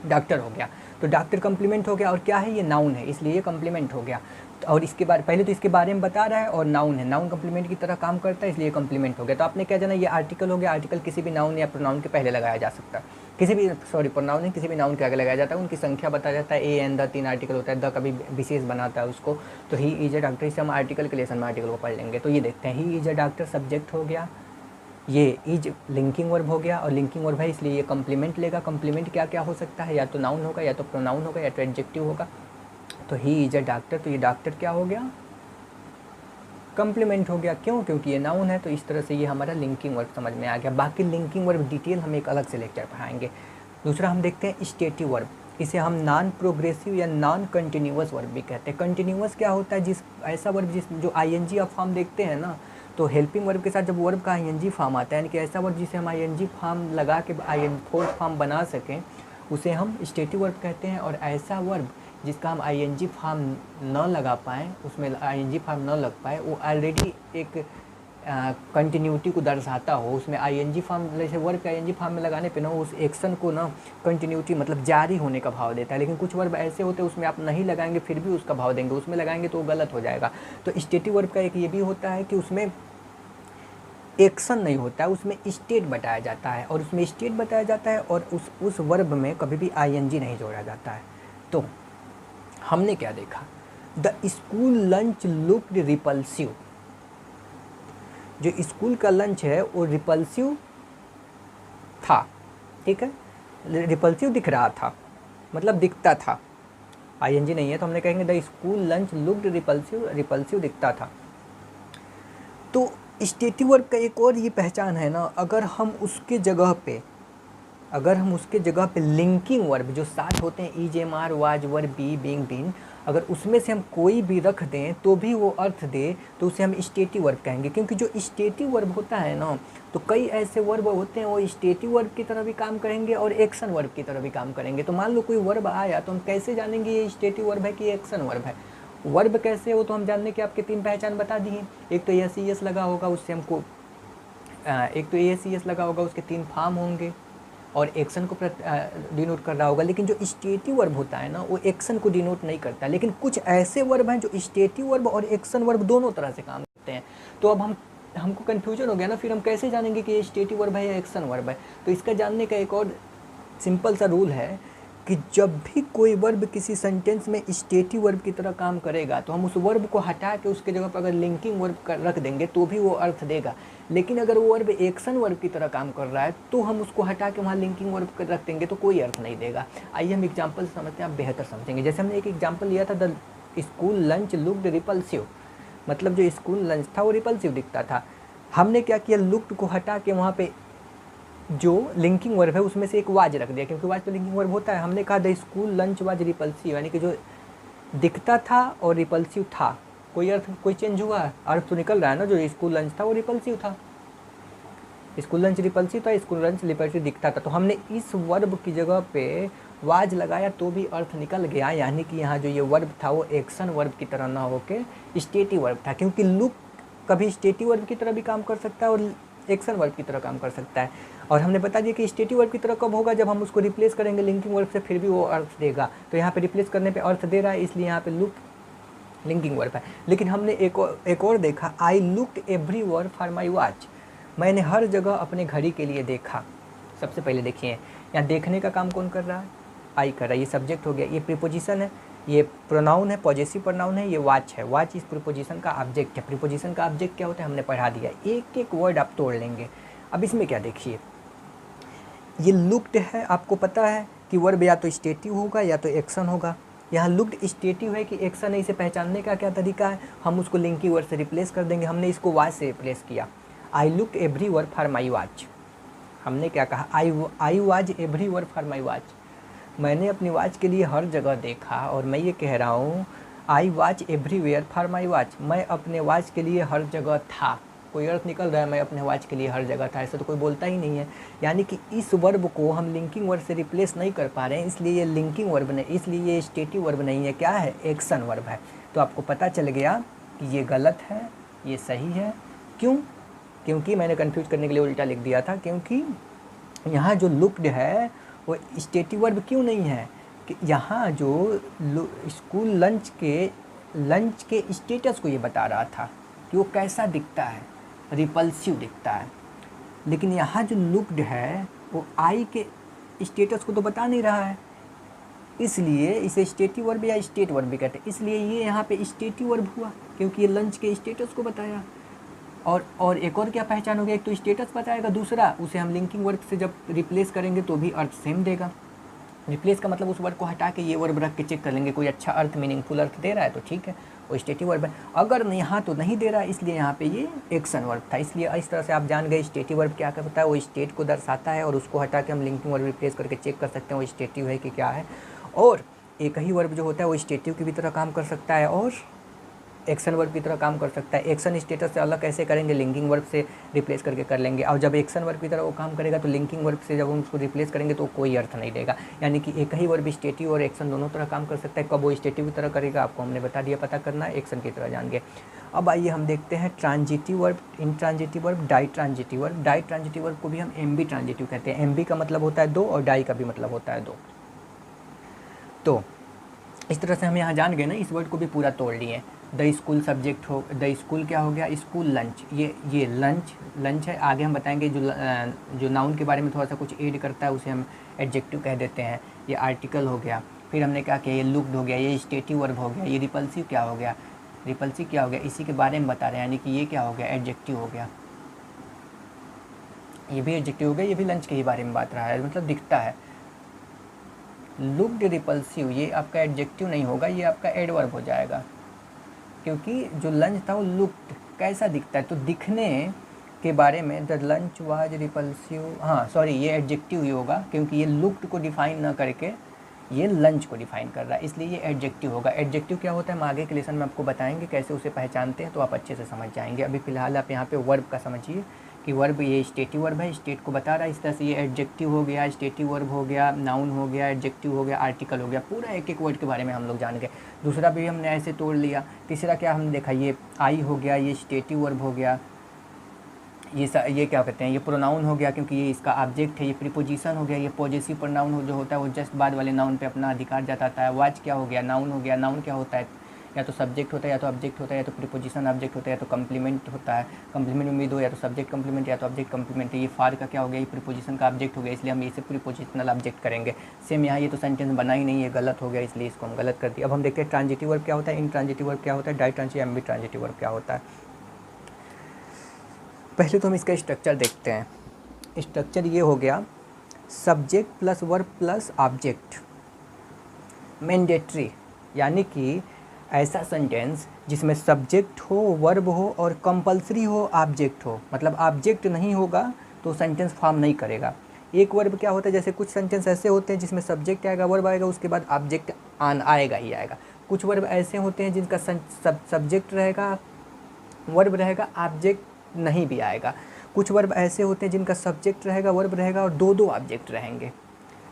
डॉक्टर हो गया, तो डॉक्टर कंप्लीमेंट हो गया। और क्या है, ये नाउन है इसलिए ये कंप्लीमेंट हो गया। और इसके बारे, पहले तो इसके बारे में बता रहा है, और नाउन है, नाउन कंप्लीमेंट की तरह काम करता है इसलिए कंप्लीमेंट हो गया। तो आपने क्या जाना, ये आर्टिकल हो गया। आर्टिकल किसी भी नाउन या प्रोनाउन के पहले लगाया जा सकता है, किसी भी, सॉरी प्रोनाउन नहीं, किसी भी नाउन के आगे लगाया जाता है। उनकी संख्या बताया जाता है, ए एन द, 3 आर्टिकल होता है, द कभी विशेष बनाता है उसको। तो ही इज अ डॉक्टर, इसे हम आर्टिकल के लेसन में आर्टिकल को पढ़ लेंगे। तो ये देखते हैं, he is a doctor subject हो गया, ये इज लिंकिंग वर्ब हो गया, और लिंकिंग वर्ब है इसलिए ये कंप्लीमेंट लेगा। कंप्लीमेंट क्या क्या हो सकता है, या तो नाउन होगा, या तो प्रोनाउन होगा, या तो एडजेक्टिव होगा। तो ही इज अ डॉक्टर, तो ये डॉक्टर क्या हो गया, कंप्लीमेंट हो गया। क्यों, क्योंकि ये नाउन है। तो इस तरह से ये हमारा लिंकिंग वर्ब समझ में आ गया। बाकी लिंकिंग वर्ब डिटेल हम एक अलग से लेक्चर पढ़ाएंगे। दूसरा हम देखते हैं स्टेटिव वर्ब, इसे हम नॉन प्रोग्रेसिव या नॉन कंटिन्यूअस वर्ब भी कहते हैं। कंटिन्यूअस क्या होता है, जिस ऐसा वर्ब जिस जो आईएनजी ऑफ फॉर्म देखते हैं ना, तो हेल्पिंग वर्ब के साथ जब वर्ब का आईएनजी फॉर्म आता है, यानी कि ऐसा वर्ब जिसे हम आईएनजी फॉर्म लगा के फोर्थ फॉर्म बना सकें, उसे हम स्टेटिव वर्ब कहते हैं। और ऐसा वर्ब जिसका हम आईएनजी फॉर्म न लगा पाएँ, उसमें आईएनजी फॉर्म न लग पाए, वो ऑलरेडी एक कंटिन्यूटी को दर्शाता हो, उसमें आईएनजी फॉर्म, जैसे वर्ब के आईएनजी फॉर्म में लगाने पे ना उस एक्शन को ना कंटिन्यूटी मतलब जारी होने का भाव देता है। लेकिन कुछ वर्ब ऐसे होते हैं उसमें आप नहीं लगाएंगे फिर भी उसका भाव देंगे, उसमें लगाएंगे तो वो गलत हो जाएगा। तो स्टेटिव वर्ब का एक ये भी होता है कि उसमें एक्शन नहीं होता है, उसमें स्टेट बताया जाता है, और उसमें स्टेट बताया जाता है और उस वर्ब में कभी भी आईएनजी नहीं जोड़ा जाता है। तो हमने क्या देखा, the school lunch looked repulsive. जो स्कूल का लंच है वो रिपल्सिव था, ठीक है, रिपल्सिव दिख रहा था, मतलब दिखता था, आईएनजी नहीं है तो हमने कहेंगे the school lunch looked repulsive, repulsive दिखता था। तो स्टेटिव वर्ब का एक और ये पहचान है ना, अगर हम उसके जगह पे लिंकिंग वर्ब जो साथ होते हैं is, am, are, was, were, be, being, been, अगर उसमें से हम कोई भी रख दें तो भी वो अर्थ दे तो उसे हम स्टेटिव वर्ब कहेंगे। क्योंकि जो स्टेटिव वर्ब होता है ना, तो कई ऐसे वर्ब होते हैं वो स्टेटिव वर्ब की तरह भी काम करेंगे और एक्शन वर्ब की तरह भी काम करेंगे। तो मान लो कोई वर्ब आया तो हम कैसे जानेंगे ये स्टेटिव वर्ब है कि एक्शन वर्ब है। वर्ब कैसे हो तो हम जानने के आपके 3 पहचान बता दिए। एक तो एस ई एस लगा होगा, उससे हमको लगा होगा, उसके 3 फॉर्म होंगे और एक्शन को डिनोट कर रहा होगा। लेकिन जो स्टेटिव वर्ब होता है ना वो एक्शन को डिनोट नहीं करता। लेकिन कुछ ऐसे वर्ब हैं जो स्टेटिव वर्ब और एक्शन वर्ब दोनों तरह से काम करते हैं। तो अब हमको कन्फ्यूजन हो गया ना, फिर हम कैसे जानेंगे कि ये स्टेटिव वर्ब है या एक्शन वर्ब है। तो इसका जानने का एक और सिंपल सा रूल है कि जब भी कोई वर्ब किसी सेंटेंस में स्टेटिव वर्ब की तरह काम करेगा तो हम उस वर्ब को हटा के उसके जगह पर अगर लिंकिंग वर्ब रख देंगे तो भी वो अर्थ देगा। लेकिन अगर वो वर्ब एक्शन वर्ब की तरह काम कर रहा है तो हम उसको हटा के वहाँ लिंकिंग वर्ब रख देंगे तो कोई अर्थ नहीं देगा। आइए हम एग्जाम्पल से समझते हैं, आप बेहतर समझेंगे। जैसे हमने एक एग्जाम्पल लिया था, the school lunch looked repulsive, मतलब जो स्कूल लंच था वो रिपल्सिव दिखता था। हमने क्या किया, लुक्ड को हटा के वहाँ पे जो लिंकिंग वर्ब है उसमें से एक वाज रख दिया, क्योंकि वाज तो लिंकिंग वर्ब होता है। हमने कहा the school lunch was repulsive, यानी कि जो दिखता था और रिपल्सिव था, कोई अर्थ कोई चेंज हुआ, अर्थ तो निकल रहा है ना। जो स्कूल लंच था वो रिपल्सिव था, स्कूल लंच रिपल्सिव था, स्कूल लंच रिपल्सिव दिखता था। तो हमने इस वर्ब की जगह पे वाज लगाया तो भी अर्थ निकल गया, यानी कि यहाँ जो ये वर्ब था वो एक्शन वर्ब की तरह ना होके स्टेटिव वर्ब था। क्योंकि लुक कभी स्टेटिव वर्ब की तरह भी काम कर सकता है और एक्शन वर्ब की तरह काम कर सकता है। और हमने बता दिया कि स्टेटिव वर्ब की तरह कब होगा, जब हम उसको रिप्लेस करेंगे लिंकिंग वर्ब से, फिर भी वो अर्थ देगा। तो यहाँ पे रिप्लेस करने पे अर्थ दे रहा है, इसलिए यहाँ पे लुक लिंकिंग वर्ब है। लेकिन हमने एक और देखा, I looked everywhere for my watch, मैंने हर जगह अपने घड़ी के लिए देखा। सबसे पहले देखिए यहाँ देखने का काम कौन कर रहा है, आई कर रहा है, ये सब्जेक्ट हो गया, ये प्रीपोजिशन है, ये प्रोनाउन है, पॉजेसिव प्रोनाउन है, ये वॉच है, वॉच इस प्रीपोजिशन का ऑब्जेक्ट है। प्रीपोजिशन का ऑब्जेक्ट क्या होता है हमने पढ़ा दिया, एक एक वर्ड आप तोड़ लेंगे। अब इसमें क्या देखिए, ये लुक्ड है, आपको पता है कि वर्ब या तो स्टेटिव होगा या तो एक्शन होगा। यहाँ लुक्ड स्टेटिव है कि एक्शन है, इसे पहचानने का क्या तरीका है, हम उसको लिंकिंग वर्ड से रिप्लेस कर देंगे। हमने इसको वॉच से रिप्लेस किया, I looked everywhere for my watch. हमने क्या कहा, I was everywhere for my watch, मैंने अपनी वॉच के लिए हर जगह देखा। और मैं ये कह रहा हूँ I watch everywhere for my watch, मैं अपने वॉच के लिए हर जगह था। कोई अर्थ निकल रहा है, मैं अपने वॉच के लिए हर जगह था, ऐसा तो कोई बोलता ही नहीं है। यानी कि इस वर्ब को हम लिंकिंग वर्ब से रिप्लेस नहीं कर पा रहे हैं, इसलिए ये लिंकिंग वर्ब नहीं, इसलिए ये स्टेटिव वर्ब नहीं है, क्या है, एक्शन वर्ब है। तो आपको पता चल गया कि ये गलत है, ये सही है। क्यों? क्योंकि मैंने कन्फ्यूज करने के लिए उल्टा लिख दिया था। क्योंकि यहाँ जो लुक्ड है वो स्टेटिव वर्ब क्यों नहीं है, कि यहाँ जो स्कूल लंच के स्टेटस को ये बता रहा था कि वो कैसा दिखता है, रिपल्सिव दिखता है। लेकिन यहाँ जो लुक्ड है वो आई के स्टेटस को तो बता नहीं रहा है, इसलिए इसे स्टेटिव वर्ब या स्टेट वर्ब भी कहते हैं। इसलिए ये यहाँ पे स्टेटिव वर्ब हुआ, क्योंकि ये लंच के स्टेटस को बताया। और एक और क्या पहचान हो गया, एक तो स्टेटस बताएगा, दूसरा उसे हम लिंकिंग वर्ब से जब रिप्लेस करेंगे तो भी अर्थ सेम देगा। रिप्लेस का मतलब उस वर्ब को हटा के ये वर्ब रख के चेक कर लेंगे, कोई अच्छा अर्थ, मीनिंगफुल अर्थ दे रहा है तो ठीक है, वो स्टेटिव वर्ब है। अगर यहाँ तो नहीं दे रहा है, इसलिए यहाँ पे ये एक्शन वर्ब था। इसलिए इस तरह से आप जान गए स्टेटिव वर्ब क्या करता है, वो स्टेट को दर्शाता है और उसको हटा के हम लिंकिंग वर्ब रिप्लेस करके चेक कर सकते हैं वो स्टेटिव है कि क्या है। और एक ही वर्ब जो होता है वो स्टेटिव की भी तरह काम कर सकता है और एक्शन वर्ब की तरह काम कर सकता है। एक्शन स्टेटस से अलग कैसे करेंगे, लिंकिंग वर्ब से रिप्लेस करके कर लेंगे। और जब एक्शन वर्ब की तरह वो काम करेगा तो लिंकिंग वर्ब से जब हम उसको रिप्लेस करेंगे तो कोई अर्थ नहीं देगा। यानी कि एक ही वर्ब स्टेटिव और एक्शन दोनों तरह काम कर सकता है। कब वो स्टेटिव की तरह करेगा आपको हमने बता दिया, पता करना है, एक्शन की तरह जान गए। अब आइए हम देखते हैं transitive verb, intransitive verb, ditransitive verb. Ditransitive verb को भी हम एमबी ट्रांजिटिव कहते हैं। एमबी का मतलब होता है दो और डाई का भी मतलब होता है दो। तो इस तरह से हम यहाँ जान गए ना, इस वर्ड को भी पूरा तोड़ लिए। द स्कूल सब्जेक्ट हो, द स्कूल क्या हो गया, स्कूल लंच, ये लंच है। आगे हम बताएंगे जो नाउन के बारे में थोड़ा सा कुछ ऐड करता है उसे हम एडजेक्टिव कह देते हैं। ये आर्टिकल हो गया। फिर हमने क्या किया, ये लुक्ड हो गया, ये स्टेटिव वर्ब हो गया। ये रिपल्सिव क्या हो गया, रिपल्सिव क्या हो गया, इसी के बारे में बता रहे हैं। यानी कि ये क्या हो गया, एडजेक्टिव हो गया। ये भी एडजेक्टिव हो गया, ये भी लंच के ही बारे में बात रहा है, मतलब दिखता है। लुक्ड रिपल्सिव ये आपका एडजेक्टिव नहीं होगा, ये आपका एडवर्ब हो जाएगा, क्योंकि जो लंच था वो लुक्ड कैसा दिखता है, तो दिखने के बारे में द लंच वाज रिपल्सिव, हाँ सॉरी ये एडजेक्टिव ही होगा, क्योंकि ये लुक्ड को डिफाइन ना करके ये लंच को डिफाइन कर रहा है, इसलिए ये एडजेक्टिव होगा। एडजेक्टिव क्या होता है हम आगे के लेसन में आपको बताएंगे कैसे उसे पहचानते हैं, तो आप अच्छे से समझ जाएंगे। अभी फिलहाल आप यहाँ पे वर्ब का समझिए कि वर्ब ये स्टेटिव वर्ब है, स्टेट को बता रहा है। इस तरह से ये एडजेक्टिव हो गया, स्टेटिव वर्ब हो गया, नाउन हो गया, एडजेक्टिव हो गया, आर्टिकल हो गया। पूरा एक एक वर्ड के बारे में हम लोग जान गए। दूसरा भी हमने ऐसे तोड़ लिया। तीसरा क्या हमने देखा, ये आई हो गया, ये स्टेटिव वर्ब हो गया, ये क्या कहते हैं, ये प्रोनाउन हो गया क्योंकि ये इसका ऑब्जेक्ट है। ये प्रीपोजिशन हो गया, ये पॉजेसिव प्रोनाउन जो होता है वो जस्ट बाद वाले नाउन पे अपना अधिकार जताता है। वाज क्या हो गया, नाउन हो गया। नाउन क्या होता है, या तो सब्जेक्ट होता है, या तो ऑब्जेक्ट होता है, या तो प्रीपोजिशन ऑब्जेक्ट होता है, या तो कम्प्लीमेंट होता है। कम्प्लीमेंट में दो, या तो सब्जेक्ट कम्प्लीमेंट या तो ऑब्जेक्ट कम्प्लीमेंट है। ये फार का क्या हो गया, ये प्रीपोजिशन का ऑब्जेक्ट हो गया, इसलिए हम इसे प्रीपोजिशनल ऑब्जेक्ट करेंगे। सेम यहाँ ये तो सेंटेंस बना ही नहीं, ये गलत हो गया, इसलिए इसको हम गलत कर दिए। अब हम देखते हैं ट्रांजिटिव वर्ब क्या होता है, इंट्रांजिटिव वर्ब क्या होता है, die transitive, ambitransitive verb क्या होता है। पहले तो हम इसका स्ट्रक्चर देखते हैं। स्ट्रक्चर ये हो गया, subject plus verb plus object, mandatory, यानी कि ऐसा सेंटेंस जिसमें सब्जेक्ट हो, वर्ब हो और कंपलसरी हो, ऑब्जेक्ट हो। मतलब ऑब्जेक्ट नहीं होगा तो सेंटेंस फॉर्म नहीं करेगा। एक वर्ब क्या होता है, जैसे कुछ सेंटेंस ऐसे होते हैं जिसमें सब्जेक्ट आएगा, वर्ब आएगा, उसके बाद ऑब्जेक्ट आएगा ही आएगा। कुछ वर्ब ऐसे होते हैं जिनका सब्जेक्ट रहेगा, वर्ब रहेगा, ऑब्जेक्ट नहीं भी आएगा। कुछ वर्ब ऐसे होते हैं जिनका सब्जेक्ट रहेगा, वर्ब रहेगा और दो ऑब्जेक्ट रहेंगे।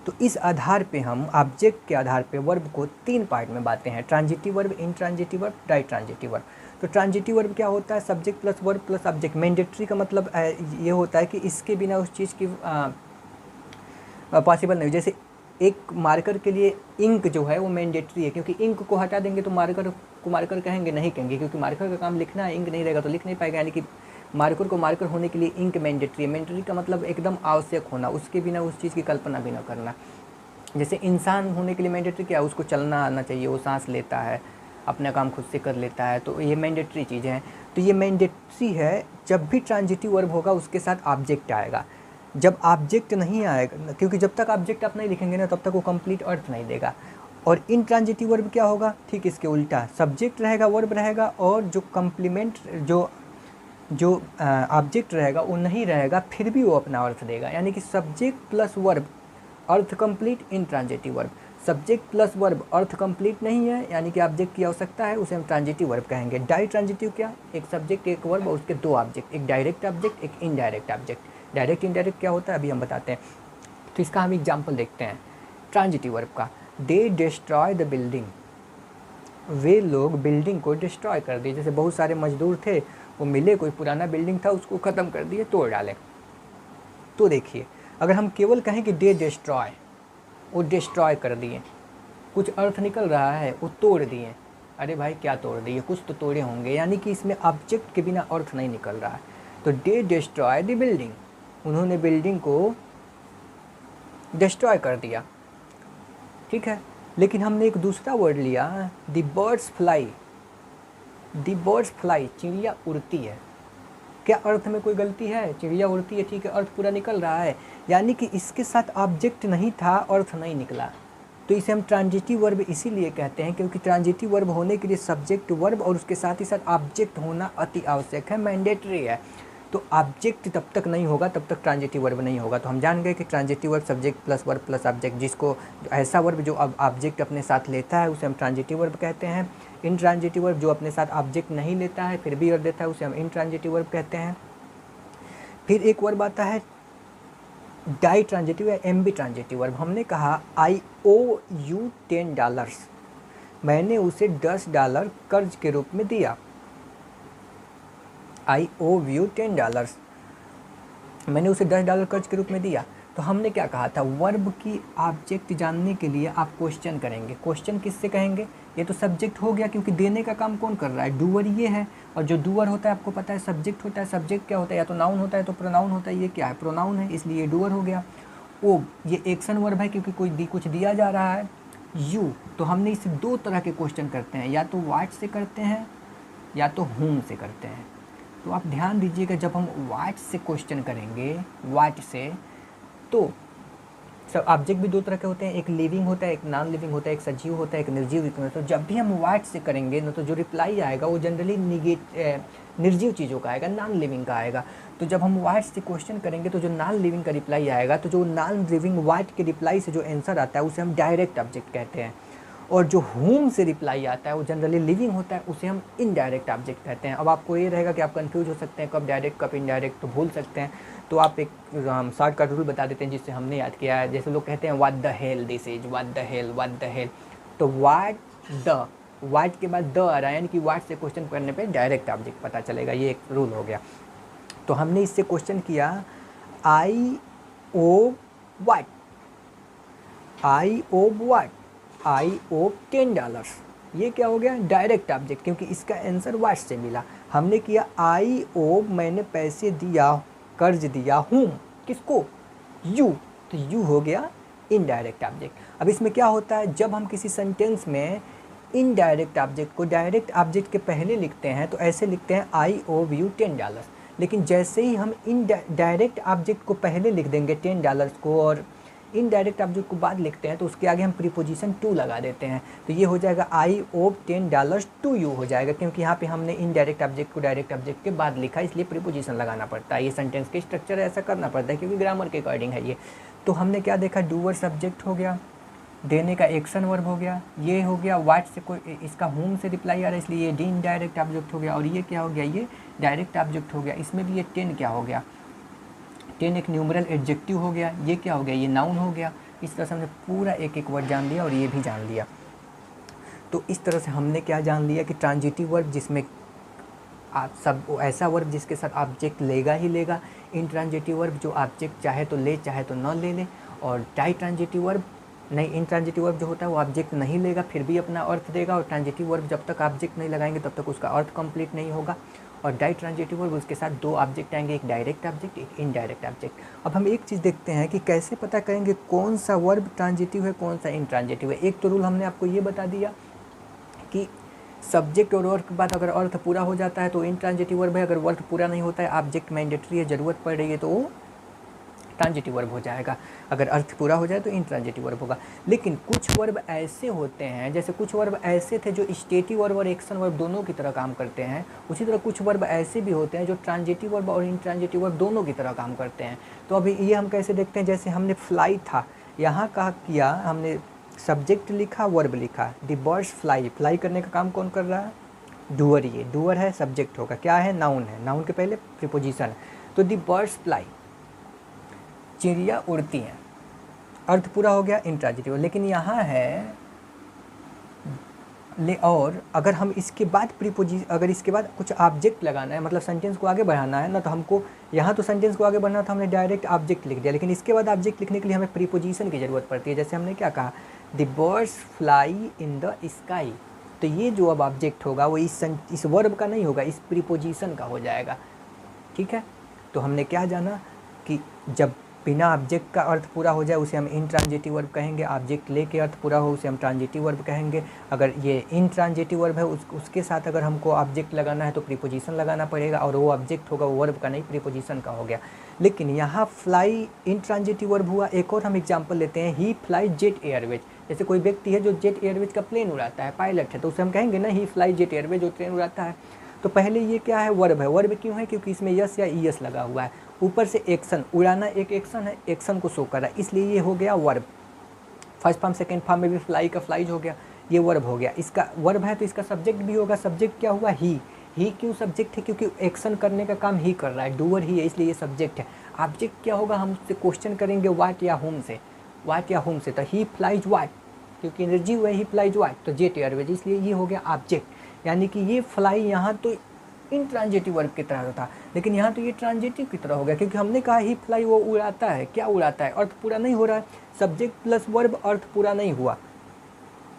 तो इस आधार पे हम ऑब्जेक्ट के आधार पे वर्ब को तीन पार्ट में बांटते हैं, transitive verb, intransitive verb, ditransitive verb. तो ट्रांजिटिव वर्ब क्या होता है, subject plus verb plus object. Mandatory का मतलब ये होता है कि इसके बिना उस चीज़ की पॉसिबल नहीं। जैसे एक मार्कर के लिए इंक जो है वो मैंडेटरी है, क्योंकि इंक को हटा देंगे तो मार्कर को मार्कर कहेंगे नहीं कहेंगे, क्योंकि मार्कर का काम लिखना है, इंक नहीं रहेगा तो लिख नहीं पाएगा। यानी कि मार्कर को मार्कर होने के लिए इंक मैंडेटरी है। मैंडेटरी का मतलब एकदम आवश्यक होना, उसके बिना उस चीज़ की कल्पना भी ना करना। जैसे इंसान होने के लिए मैंडेटरी क्या है, उसको चलना आना चाहिए, वो सांस लेता है, अपना काम खुद से कर लेता है, तो ये मैंडेटरी चीज़ें हैं। तो ये मैंडेटरी है। जब भी ट्रांजिटिव वर्ब होगा उसके साथ ऑब्जेक्ट आएगा। जब ऑब्जेक्ट नहीं आएगा, क्योंकि जब तक ऑब्जेक्ट आप नहीं लिखेंगे ना तब तक वो कंप्लीट अर्थ नहीं देगा। और इनट्रांजिटिव वर्ब क्या होगा, ठीक इसके उल्टा, सब्जेक्ट रहेगा, वर्ब रहेगा और जो कम्प्लीमेंट जो ऑब्जेक्ट रहेगा वो नहीं रहेगा, फिर भी वो अपना अर्थ देगा। यानी कि सब्जेक्ट प्लस वर्ब अर्थ complete, intransitive verb. Subject plus verb अर्थ कंप्लीट नहीं है, यानी कि ऑब्जेक्ट की आवश्यकता है, उसे हम ट्रांजिटिव वर्ब कहेंगे। डाई ट्रांजिटिव क्या, एक सब्जेक्ट एक वर्ब और उसके दो ऑब्जेक्ट, एक डायरेक्ट ऑब्जेक्ट एक इनडायरेक्ट ऑब्जेक्ट। डायरेक्ट इनडायरेक्ट क्या होता है अभी हम बताते हैं। तो इसका हम एग्जाम्पल देखते हैं ट्रांजिटिव वर्ब का। दे डिस्ट्रॉय द बिल्डिंग, वे लोग बिल्डिंग को डिस्ट्रॉय कर दिए। जैसे बहुत सारे मजदूर थे, वो मिले, कोई पुराना बिल्डिंग था उसको ख़त्म कर दिए, तोड़ डाले। तो देखिए अगर हम केवल कहें कि दे डिस्ट्रॉय, वो डिस्ट्रॉय कर दिए, कुछ अर्थ निकल रहा है, वो तोड़ दिए। अरे भाई क्या तोड़ दिए, कुछ तो तोड़े होंगे, यानी कि इसमें ऑब्जेक्ट के बिना अर्थ नहीं निकल रहा है। तो दे डिस्ट्रॉय द बिल्डिंग, उन्होंने बिल्डिंग को डिस्ट्रॉय कर दिया, ठीक है। लेकिन हमने एक दूसरा वर्ड लिया, the birds fly. The birds fly, चिड़िया उड़ती है। क्या अर्थ में कोई गलती है, चिड़िया उड़ती है, ठीक है, अर्थ पूरा निकल रहा है। यानी कि इसके साथ ऑब्जेक्ट नहीं था, अर्थ नहीं निकला, तो इसे हम ट्रांजिटिव वर्ब इसीलिए कहते हैं, क्योंकि ट्रांजिटिव वर्ब होने के लिए सब्जेक्ट, वर्ब और उसके साथ ही साथ ऑब्जेक्ट होना अति आवश्यक है, मैंडेटरी है। तो ऑब्जेक्ट तब तक नहीं होगा तब तक ट्रांजिटिव वर्ब नहीं होगा। तो हम जान गए कि transitive verb subject plus verb plus object, जिसको ऐसा वर्ब जो ऑब्जेक्ट अपने साथ लेता है उसे हम ट्रांजिटिव वर्ब कहते हैं। इनट्रांजिटिव वर्ब जो अपने साथ ऑब्जेक्ट नहीं लेता है फिर भी वर्ब देता है उसे हम इनट्रांजिटिव वर्ब कहते हैं। फिर एक वर्ब आता है डाई ट्रांजिटिव या एम्बी ट्रांजिटिव वर्ब। हमने कहा आई ओ यू $10, मैंने उसे $10 कर्ज के रूप में दिया। आई ओ यू $10, मैंने उसे $10 कर्ज के रूप में दिया। तो हमने क्या कहा था, वर्ब की ऑब्जेक्ट जानने के लिए आप क्वेश्चन करेंगे। क्वेश्चन किससे कहेंगे, ये तो सब्जेक्ट हो गया क्योंकि देने का काम कौन कर रहा है, डूअर ये है। और जो डूअर होता है आपको पता है सब्जेक्ट होता है। सब्जेक्ट क्या होता है, या तो नाउन होता है तो प्रोनाउन होता है। ये क्या है, प्रोनाउन है, इसलिए डूअर हो गया। ओ ये एक्शन वर्ब है क्योंकि कुछ दिया जा रहा है। यू तो हमने इसे दो तरह के क्वेश्चन करते हैं, या तो व्हाट से करते हैं या तो whom से करते हैं। तो आप ध्यान दीजिएगा, जब हम व्हाट से क्वेश्चन करेंगे, व्हाट से, तो सब ऑब्जेक्ट भी दो तरह के होते हैं, एक लिविंग होता है, एक नॉन लिविंग होता है, एक सजीव होता है, एक निर्जीव होता है। तो जब भी हम व्हाट से करेंगे ना, तो जो रिप्लाई आएगा वो जनरली निर्जीव चीज़ों का आएगा, नॉन लिविंग का आएगा। तो जब हम व्हाट से क्वेश्चन करेंगे तो जो नॉन लिविंग का रिप्लाई आएगा, तो जो नॉन लिविंग व्हाट के रिप्लाई से जो आंसर आता है उसे हम डायरेक्ट ऑब्जेक्ट कहते हैं। और जो whom से रिप्लाई आता है वो जनरली लिविंग होता है, उसे हम इनडायरेक्ट ऑब्जेक्ट कहते हैं। अब आपको ये रहेगा कि आप कंफ्यूज हो सकते हैं, कब डायरेक्ट कब इनडायरेक्ट, तो भूल सकते हैं। तो आप एक हम शॉर्टकट रूल बता देते हैं जिससे हमने याद किया है। जैसे लोग कहते हैं what the hell this is, what the hell, what the hell. तो व्हाट के बाद द आ रहा है, यानी कि व्हाट से क्वेश्चन करने पे डायरेक्ट ऑब्जेक्ट पता चलेगा। ये एक रूल हो गया। तो हमने इससे क्वेश्चन किया आई oh what, I oh what, आई ओ $10। ये क्या हो गया, डायरेक्ट ऑब्जेक्ट, क्योंकि इसका आंसर व्हाट से मिला। हमने किया आई ओ मैंने पैसे दिया, कर्ज दिया, हूँ किसको, यू, तो यू हो गया इनडायरेक्ट ऑब्जेक्ट। अब इसमें क्या होता है, जब हम किसी सेंटेंस में इनडायरेक्ट ऑब्जेक्ट को डायरेक्ट ऑब्जेक्ट के पहले लिखते हैं तो ऐसे लिखते हैं आई ओ यू $10। लेकिन जैसे ही हम डायरेक्ट ऑब्जेक्ट को पहले लिख देंगे $10 को, और इनडायरेक्ट ऑब्जेक्ट को बाद लिखते हैं, तो उसके आगे हम प्रीपोजिशन टू लगा देते हैं। तो ये हो जाएगा आई ओ $10 टू यू हो जाएगा, क्योंकि यहाँ पे हमने इनडायरेक्ट ऑब्जेक्ट को डायरेक्ट ऑब्जेक्ट के बाद लिखा, इसलिए प्रीपोजिशन लगाना पड़ता है। ये सेंटेंस के स्ट्रक्चर ऐसा करना पड़ता है क्योंकि ग्रामर के अकॉर्डिंग है ये। तो हमने क्या देखा, डूअर सब्जेक्ट हो गया, देने का एक्शन वर्ब हो गया, ये हो गया व्हाट से कोई इसका होम से रिप्लाई आ रहा है इसलिए ये डी इनडायरेक्ट ऑब्जेक्ट हो गया। और ये क्या हो गया, ये डायरेक्ट ऑब्जेक्ट हो गया। इसमें भी ये 10 क्या हो गया, 10 एक न्यूमरल एडजेक्टिव हो गया। ये क्या हो गया, ये नाउन हो गया। इस तरह से हमने पूरा एक एक वर्ड जान लिया और ये भी जान लिया। तो इस तरह से हमने क्या जान लिया कि ट्रांजिटिव वर्ब जिसमें आप सब ऐसा वर्ब जिसके साथ ऑब्जेक्ट लेगा ही लेगा, इनट्रांजिटिव वर्ब जो ऑब्जेक्ट चाहे तो ले चाहे तो न ले ले, और डाई ट्रांजिटिव वर्ब नहीं, इनट्रांजिटिव वर्ब जो होता है वो ऑब्जेक्ट नहीं लेगा फिर भी अपना अर्थ देगा, और ट्रांजिटिव वर्ब जब तक ऑब्जेक्ट नहीं लगाएंगे तब तक उसका अर्थ कंप्लीट नहीं होगा। और डाई ट्रांजिटिव वर्ब उसके साथ दो ऑब्जेक्ट आएंगे, एक डायरेक्ट ऑब्जेक्ट एक इनडायरेक्ट ऑब्जेक्ट। अब हम एक चीज़ देखते हैं कि कैसे पता करेंगे कौन सा वर्ब ट्रांजिटिव है कौन सा इनट्रांजिटिव है। एक तो रूल हमने आपको ये बता दिया कि सब्जेक्ट और वर्ब के बाद अगर अर्थ पूरा हो जाता है तो इनट्रांजिटिव वर्ब है, अगर अर्थ पूरा नहीं होता है, ऑब्जेक्ट मैंडेटरी है, ज़रूरत पड़ रही है, तो वो ट्रांजिटिव वर्ब हो जाएगा। अगर अर्थ पूरा हो जाए तो इनट्रांजिटिव वर्ब होगा। लेकिन कुछ वर्ब ऐसे होते हैं, जैसे कुछ वर्ब ऐसे थे जो स्टेटिव वर्ब और एक्शन वर्ब दोनों की तरह काम करते हैं, उसी तरह कुछ वर्ब ऐसे भी होते हैं जो ट्रांजिटिव वर्ब और इनट्रांजिटिव वर्ब दोनों की तरह काम करते हैं। तो अभी ये हम कैसे देखते हैं, जैसे हमने फ्लाई था, यहाँ कहा किया हमने सब्जेक्ट लिखा वर्ब लिखा, द बर्ड्स फ्लाई, फ्लाई करने का काम कौन कर रहा है, डूअर। ये डूअर है, सब्जेक्ट होगा, क्या है, नाउन है, नाउन के पहले प्रीपोजिशन। तो द बर्ड्स फ्लाई, चिड़िया उड़ती हैं, अर्थ पूरा हो गया इनट्रांजिटिव। लेकिन यहाँ है और अगर हम इसके बाद अगर इसके बाद कुछ ऑब्जेक्ट लगाना है, मतलब सेंटेंस को आगे बढ़ाना है ना, तो हमको यहाँ तो सेंटेंस को आगे बढ़ाना था, हमने डायरेक्ट ऑब्जेक्ट लिख दिया, लेकिन इसके बाद ऑब्जेक्ट लिखने के लिए हमें प्रीपोजिशन की ज़रूरत पड़ती है। जैसे हमने क्या कहा, the birds fly in the sky, तो ये जो अब ऑब्जेक्ट होगा वो इस वर्ब का नहीं होगा, इस प्रीपोजिशन का हो जाएगा। ठीक है, तो हमने क्या जाना कि जब बिना ऑब्जेक्ट का अर्थ पूरा हो जाए उसे हम इनट्रांजिटिव वर्ब कहेंगे, ऑब्जेक्ट लेके अर्थ पूरा हो उसे हम ट्रांजिटिव वर्ब कहेंगे। अगर ये इनट्रांजिटिव वर्ब है उसके साथ अगर हमको ऑब्जेक्ट लगाना है तो प्रीपोजिशन लगाना पड़ेगा, और वो ऑब्जेक्ट होगा वो वर्ब का नहीं प्रीपोजिशन का हो गया। लेकिन यहाँ फ्लाई इनट्रांजिटिव वर्ब हुआ। एक और हम एग्जाम्पल लेते हैं, ही फ्लाई जेट एयरवेज। जैसे कोई व्यक्ति है जो जेट एयरवेज का प्लेन उड़ाता है, पायलट है, तो उसे हम कहेंगे ना ही फ्लाई जेट एयरवेज, जो ट्रेन उड़ाता है। तो पहले ये क्या है, वर्ब है। वर्ब क्यों है, क्योंकि इसमें यस या ईएस लगा हुआ है। ऊपर से एक्शन, उड़ाना एक एक्शन है, एक्शन को शो कर रहा है, इसलिए ये हो गया verb. First form second form में भी फ्लाई का फ्लाइज हो गया, ये वर्ब हो गया। इसका वर्ब है तो इसका सब्जेक्ट भी होगा। सब्जेक्ट क्या हुआ, ही। ही क्यों सब्जेक्ट है, क्योंकि एक्शन करने का काम ही कर रहा है, डूअर ही है, इसलिए ये सब्जेक्ट है। ऑब्जेक्ट क्या होगा, हम उससे क्वेश्चन करेंगे वाट या होम से, वाट या होम से, तो ही फ्लाइज वाट, क्योंकि एनर्जी हुआ ही फ्लाइज वाट, तो जेट एयरवेज, इसलिए ये हो गया ऑब्जेक्ट। यानी कि ये फ्लाई यहाँ तो इंट्रांजिटिव वर्ब की तरह था, लेकिन यहाँ तो ये ट्रांजिटिव की तरह हो गया, क्योंकि हमने कहा ही फ्लाई वो उड़ाता है। क्या उड़ाता है, अर्थ पूरा नहीं हो रहा है। सब्जेक्ट प्लस वर्ब, अर्थ पूरा नहीं हुआ,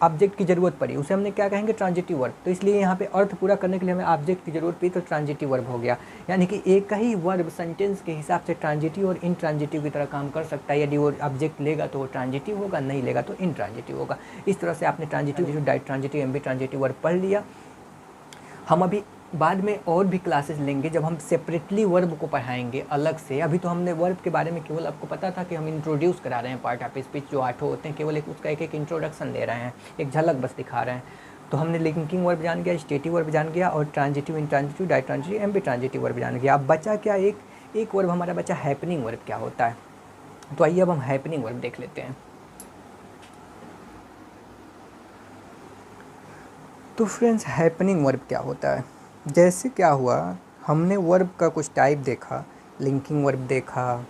ऑब्जेक्ट की ज़रूरत पड़ी, उसे हमने क्या कहेंगे, ट्रांजिटिव वर्ब। तो इसलिए यहाँ पे अर्थ पूरा करने के लिए हमें ऑब्जेक्ट की ज़रूरत पड़ी, तो ट्रांजिटिव वर्ब हो गया। यानी कि एक ही वर्ब सेंटेंस के हिसाब से ट्रांजिटिव और इनट्रांजिटिव की तरह काम कर सकता है। यदि वो ऑब्जेक्ट लेगा तो वो ट्रांजिटिव होगा, नहीं लेगा तो इनट्रांजिटिव होगा। इस तरह से आपने transitive, direct transitive, ambitransitive verb पढ़ लिया। हम अभी बाद में और भी क्लासेस लेंगे जब हम सेपरेटली वर्ब को पढ़ाएंगे अलग से। अभी तो हमने वर्ब के बारे में केवल आपको पता था कि हम इंट्रोड्यूस करा रहे हैं, पार्ट ऑफ स्पीच जो 8 होते हैं, केवल एक उसका एक इंट्रोडक्शन दे रहे हैं, एक झलक बस दिखा रहे हैं। तो हमने लिंकिंग वर्ब जान गया, स्टेटिव वर्ब जान गया, और transitive, intransitive, direct transitive, ambitransitive verb जान गया। अब बचा क्या, एक वर्ब हमारा बचा हैपनिंग वर्ब क्या होता है। तो आइए अब हम हैपनिंग वर्ब देख लेते हैं। तो फ्रेंड्स, हैपनिंग वर्ब क्या होता है। जैसे क्या हुआ, हमने वर्ब का कुछ टाइप देखा, लिंकिंग वर्ब देखा,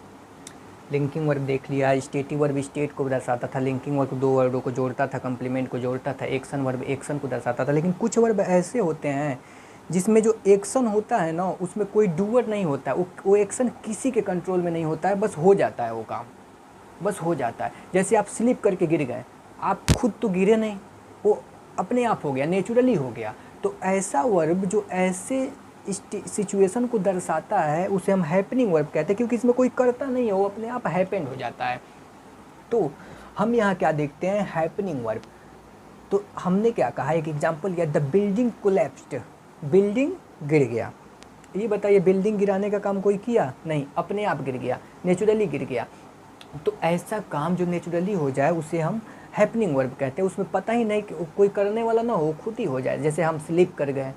लिंकिंग वर्ब देख लिया। स्टेटिव वर्ब स्टेट को दर्शाता था, लिंकिंग वर्ब दो वर्डों को जोड़ता था, कंप्लीमेंट को जोड़ता था। एक्शन वर्ब एक्शन को दर्शाता था। लेकिन कुछ वर्ब ऐसे होते हैं जिसमें जो एक्शन होता है ना, उसमें कोई डूअर नहीं होता है, वो एक्शन किसी के कंट्रोल में नहीं होता है, बस हो जाता है वो काम, बस हो जाता है। जैसे आप स्लिप करके गिर गए, आप खुद तो गिरे नहीं, वो अपने आप हो गया, नेचुरली हो गया। तो ऐसा वर्ब जो ऐसे सिचुएशन को दर्शाता है उसे हम हैपनिंग वर्ब कहते हैं, क्योंकि इसमें कोई करता नहीं है, वो अपने आप हैपेंड हो जाता है। तो हम यहाँ क्या देखते हैं, हैपनिंग वर्ब। तो हमने क्या कहा, एक एग्जांपल लिया, द बिल्डिंग कोलैप्स्ड, बिल्डिंग गिर गया। ये बताइए, बिल्डिंग गिराने का काम कोई किया नहीं, अपने आप गिर गया, नेचुरली गिर गया। तो ऐसा काम जो नेचुरली हो जाए उसे हम हैपनिंग वर्ब कहते हैं। उसमें पता ही नहीं कि कोई करने वाला ना हो, खुद ही हो जाए। जैसे हम स्लिप कर गए,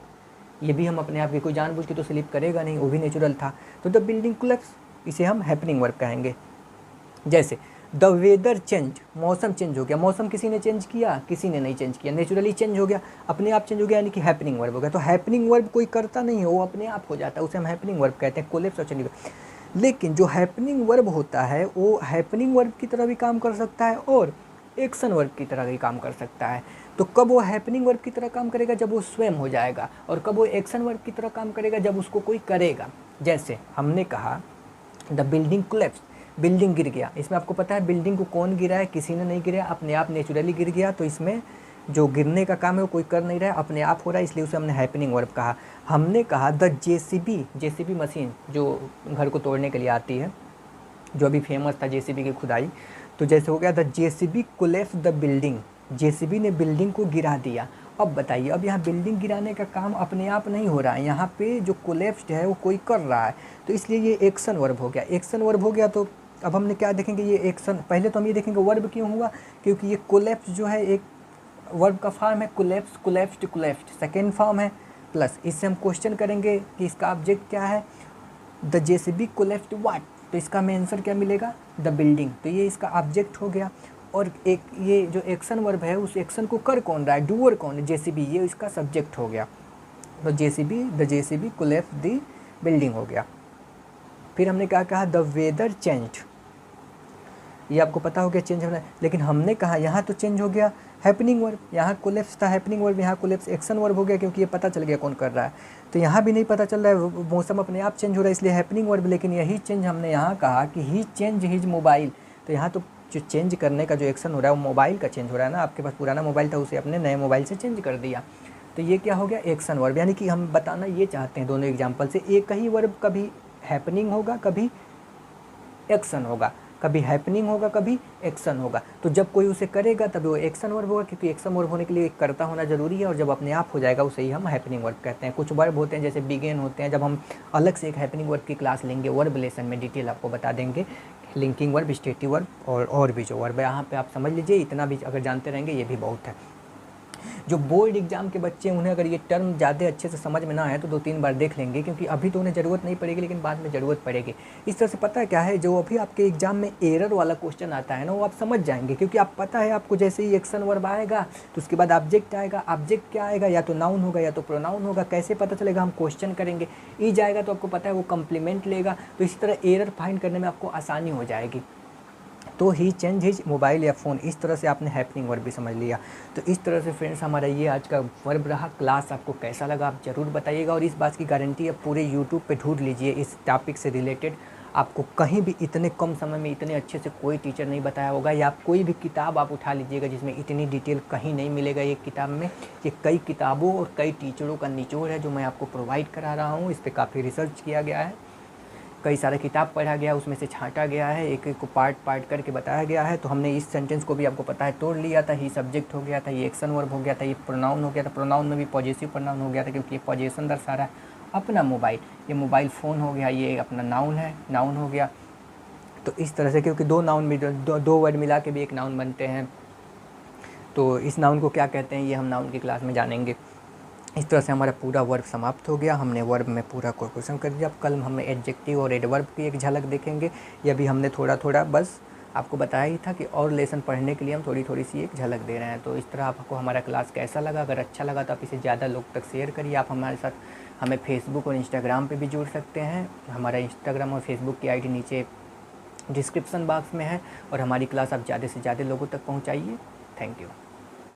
ये भी हम अपने आप की, कोई जानबूझ के तो स्लिप करेगा नहीं, वो भी नेचुरल था। तो द बिल्डिंग कोलैप्स, इसे हम हैपनिंग वर्ब कहेंगे। जैसे द वेदर चेंज, मौसम चेंज हो गया। मौसम किसी ने चेंज किया, किसी ने नहीं चेंज किया, नेचुरली चेंज हो गया, अपने आप चेंज हो गया, यानी कि हैपनिंग वर्ब हो गया। तो हैपनिंग वर्ब कोई करता नहीं है, वो अपने आप हो जाता है, उसे हम हैपनिंग वर्ब कहते हैं, कोलैप्स और चेंज। लेकिन जो हैपनिंग वर्ब होता है वो हैपनिंग वर्ब की तरह भी काम कर सकता है और एक्शन वर्ब की तरह भी काम कर सकता है। तो कब वो हैपनिंग वर्ब की तरह काम करेगा, जब वो स्वयं हो जाएगा, और कब वो एक्शन वर्ब की तरह काम करेगा, जब उसको कोई करेगा। जैसे हमने कहा द बिल्डिंग कोलैप्स, बिल्डिंग गिर गया। इसमें आपको पता है बिल्डिंग को कौन गिरा है, किसी ने नहीं गिरा, अपने आप नेचुरली गिर गया। तो इसमें जो गिरने का काम है वो कोई कर नहीं रहा है, अपने आप हो रहा है, इसलिए उसे हमने हैपनिंग वर्ब कहा। हमने कहा द जेसीबी मशीन जो घर को तोड़ने के लिए आती है, जो अभी फेमस था जेसीबी की खुदाई। तो जैसे हो गया the JCB collapse the building, JCB ने बिल्डिंग को गिरा दिया। अब बताइए, अब यहाँ बिल्डिंग गिराने का काम अपने आप नहीं हो रहा है, यहाँ पे जो कोलैप्स्ड है वो कोई कर रहा है, तो इसलिए ये एक्शन वर्ब हो गया। एक्शन वर्ब हो गया तो अब हमने क्या देखेंगे, ये एक्शन, पहले तो हम ये देखेंगे वर्ब क्यों हुआ, क्योंकि ये कोलैप्स जो है एक वर्ब का फॉर्म है, collapse, collapsed, collapsed second form है, प्लस इससे हम क्वेश्चन करेंगे कि इसका ऑब्जेक्ट क्या है, द जेसीबी कोलैप्स्ड व्हाट, तो इसका हमें आंसर क्या मिलेगा, द बिल्डिंग। तो ये इसका ऑब्जेक्ट हो गया। और एक ये जो एक्शन वर्ब है उस एक्शन को कर कौन रहा है, डूअर कौन है, जेसीबी, ये इसका सब्जेक्ट हो गया। तो the JCB collapsed the building हो गया। फिर हमने क्या कहा, द वेदर चेंज्ड, ये आपको पता हो गया चेंज होना है, लेकिन हमने कहा यहाँ तो चेंज हो गया हैपनिंग वर्ब, यहाँ कोलैप्स था हैपनिंग वर्ब, यहाँ कोलैप्स एक्शन वर्ब हो गया, क्योंकि ये पता चल गया कौन कर रहा है। तो यहाँ भी नहीं पता चल रहा है, मौसम अपने आप चेंज हो रहा है, इसलिए हैपनिंग वर्ब। लेकिन यही चेंज हमने यहाँ कहा कि ही चेंज हिज मोबाइल, तो यहाँ तो जो चेंज करने का जो एक्शन हो रहा है वो मोबाइल का चेंज हो रहा है ना, आपके पास पुराना मोबाइल था उसे अपने नए मोबाइल से चेंज कर दिया। तो ये क्या हो गया, एक्शन वर्ब। यानी कि हम बताना ये चाहते हैं दोनों एग्जाम्पल से, एक ही वर्ब कभी हैपनिंग होगा, कभी एक्शन होगा, कभी हैपनिंग होगा, कभी एक्शन होगा। तो जब कोई उसे करेगा तब वो एक्शन वर्ब होगा, क्योंकि एक्शन वर्ब होने के लिए करता होना जरूरी है, और जब अपने आप हो जाएगा उसे ही हम हैपनिंग वर्ब कहते हैं। कुछ वर्ब होते हैं जैसे बिगेन होते हैं, जब हम अलग से एक हैपनिंग वर्ब की क्लास लेंगे, वर्ब लेसन में डिटेल आपको बता देंगे, लिंकिंग वर्ब, स्टेटिव वर्ब और भी जो वर्ब है, यहाँ पे आप समझ लीजिए, इतना भी अगर जानते रहेंगे ये भी बहुत है। जो बोर्ड एग्जाम के बच्चे हैं, उन्हें अगर ये टर्म ज़्यादा अच्छे से समझ में ना आए तो 2-3 बार देख लेंगे, क्योंकि अभी तो उन्हें ज़रूरत नहीं पड़ेगी लेकिन बाद में ज़रूरत पड़ेगी। इस तरह से पता है क्या है, जो अभी आपके एग्जाम में एरर वाला क्वेश्चन आता है ना, वो आप समझ जाएंगे, क्योंकि आप पता है आपको जैसे ही एक्शन वर्ब आएगा तो उसके बाद ऑब्जेक्ट आएगा। ऑब्जेक्ट क्या आएगा, या तो नाउन होगा या तो प्रोनाउन होगा। कैसे पता चलेगा, हम क्वेश्चन करेंगे। ईज आएगा तो आपको पता है वो कम्प्लीमेंट लेगा। तो इसी तरह एरर फाइंड करने में आपको आसानी हो जाएगी। तो ही चेंज हिज मोबाइल या फ़ोन, इस तरह से आपने हैपनिंग वर्ब भी समझ लिया। तो इस तरह से फ्रेंड्स हमारा ये आज का वर्ब रहा। क्लास आपको कैसा लगा आप ज़रूर बताइएगा, और इस बात की गारंटी आप पूरे यूट्यूब पे ढूंढ लीजिए इस टॉपिक से रिलेटेड। आपको कहीं भी इतने कम समय में इतने अच्छे से कोई टीचर नहीं बताया होगा, या आप कोई भी किताब आप उठा लीजिएगा जिसमें इतनी डिटेल कहीं नहीं मिलेगा एक किताब में। ये कई किताबों और कई टीचरों का निचोड़ है जो मैं आपको प्रोवाइड करा रहा हूँ। इस पर काफ़ी रिसर्च किया गया है, कई सारा किताब पढ़ा गया, उसमें से छांटा गया है, एक एक को पार्ट पार्ट करके बताया गया है। तो हमने इस सेंटेंस को भी आपको पता है तोड़ लिया था। ही सब्जेक्ट हो गया था, ये एक्शन वर्ब हो गया था, ये प्रोनाउन हो गया था। प्रोनाउन में भी पॉजेसिव प्रोनाउन हो गया था क्योंकि ये पॉजेशन दर्शा रहा है। अपना मोबाइल, ये मोबाइल फ़ोन हो गया, ये अपना नाउन है, नाउन हो गया। तो इस तरह से, क्योंकि दो नाउन भी दो वर्ड मिला के भी एक नाउन बनते हैं, तो इस नाउन को क्या कहते हैं ये हम नाउन की क्लास में जानेंगे। इस तरह से हमारा पूरा वर्ब समाप्त हो गया। हमने वर्ब में पूरा क्वेश्चन कर दिया। अब कल हमें एडजेक्टिव और एडवर्ब की एक झलक देखेंगे। ये भी हमने थोड़ा थोड़ा बस आपको बताया ही था कि और लेसन पढ़ने के लिए हम थोड़ी थोड़ी सी एक झलक दे रहे हैं। तो इस तरह आपको हमारा क्लास कैसा लगा, अगर अच्छा लगा तो आप इसे ज़्यादा लोग तक शेयर करिए। आप हमारे साथ हमें फेसबुक और इंस्टाग्राम पे भी जुड़ सकते हैं। हमारा इंस्टाग्राम और फेसबुक की आईडी नीचे डिस्क्रिप्शन बॉक्स में है, और हमारी क्लास आप ज़्यादा से ज़्यादा लोगों तक पहुँचाइए। Thank you.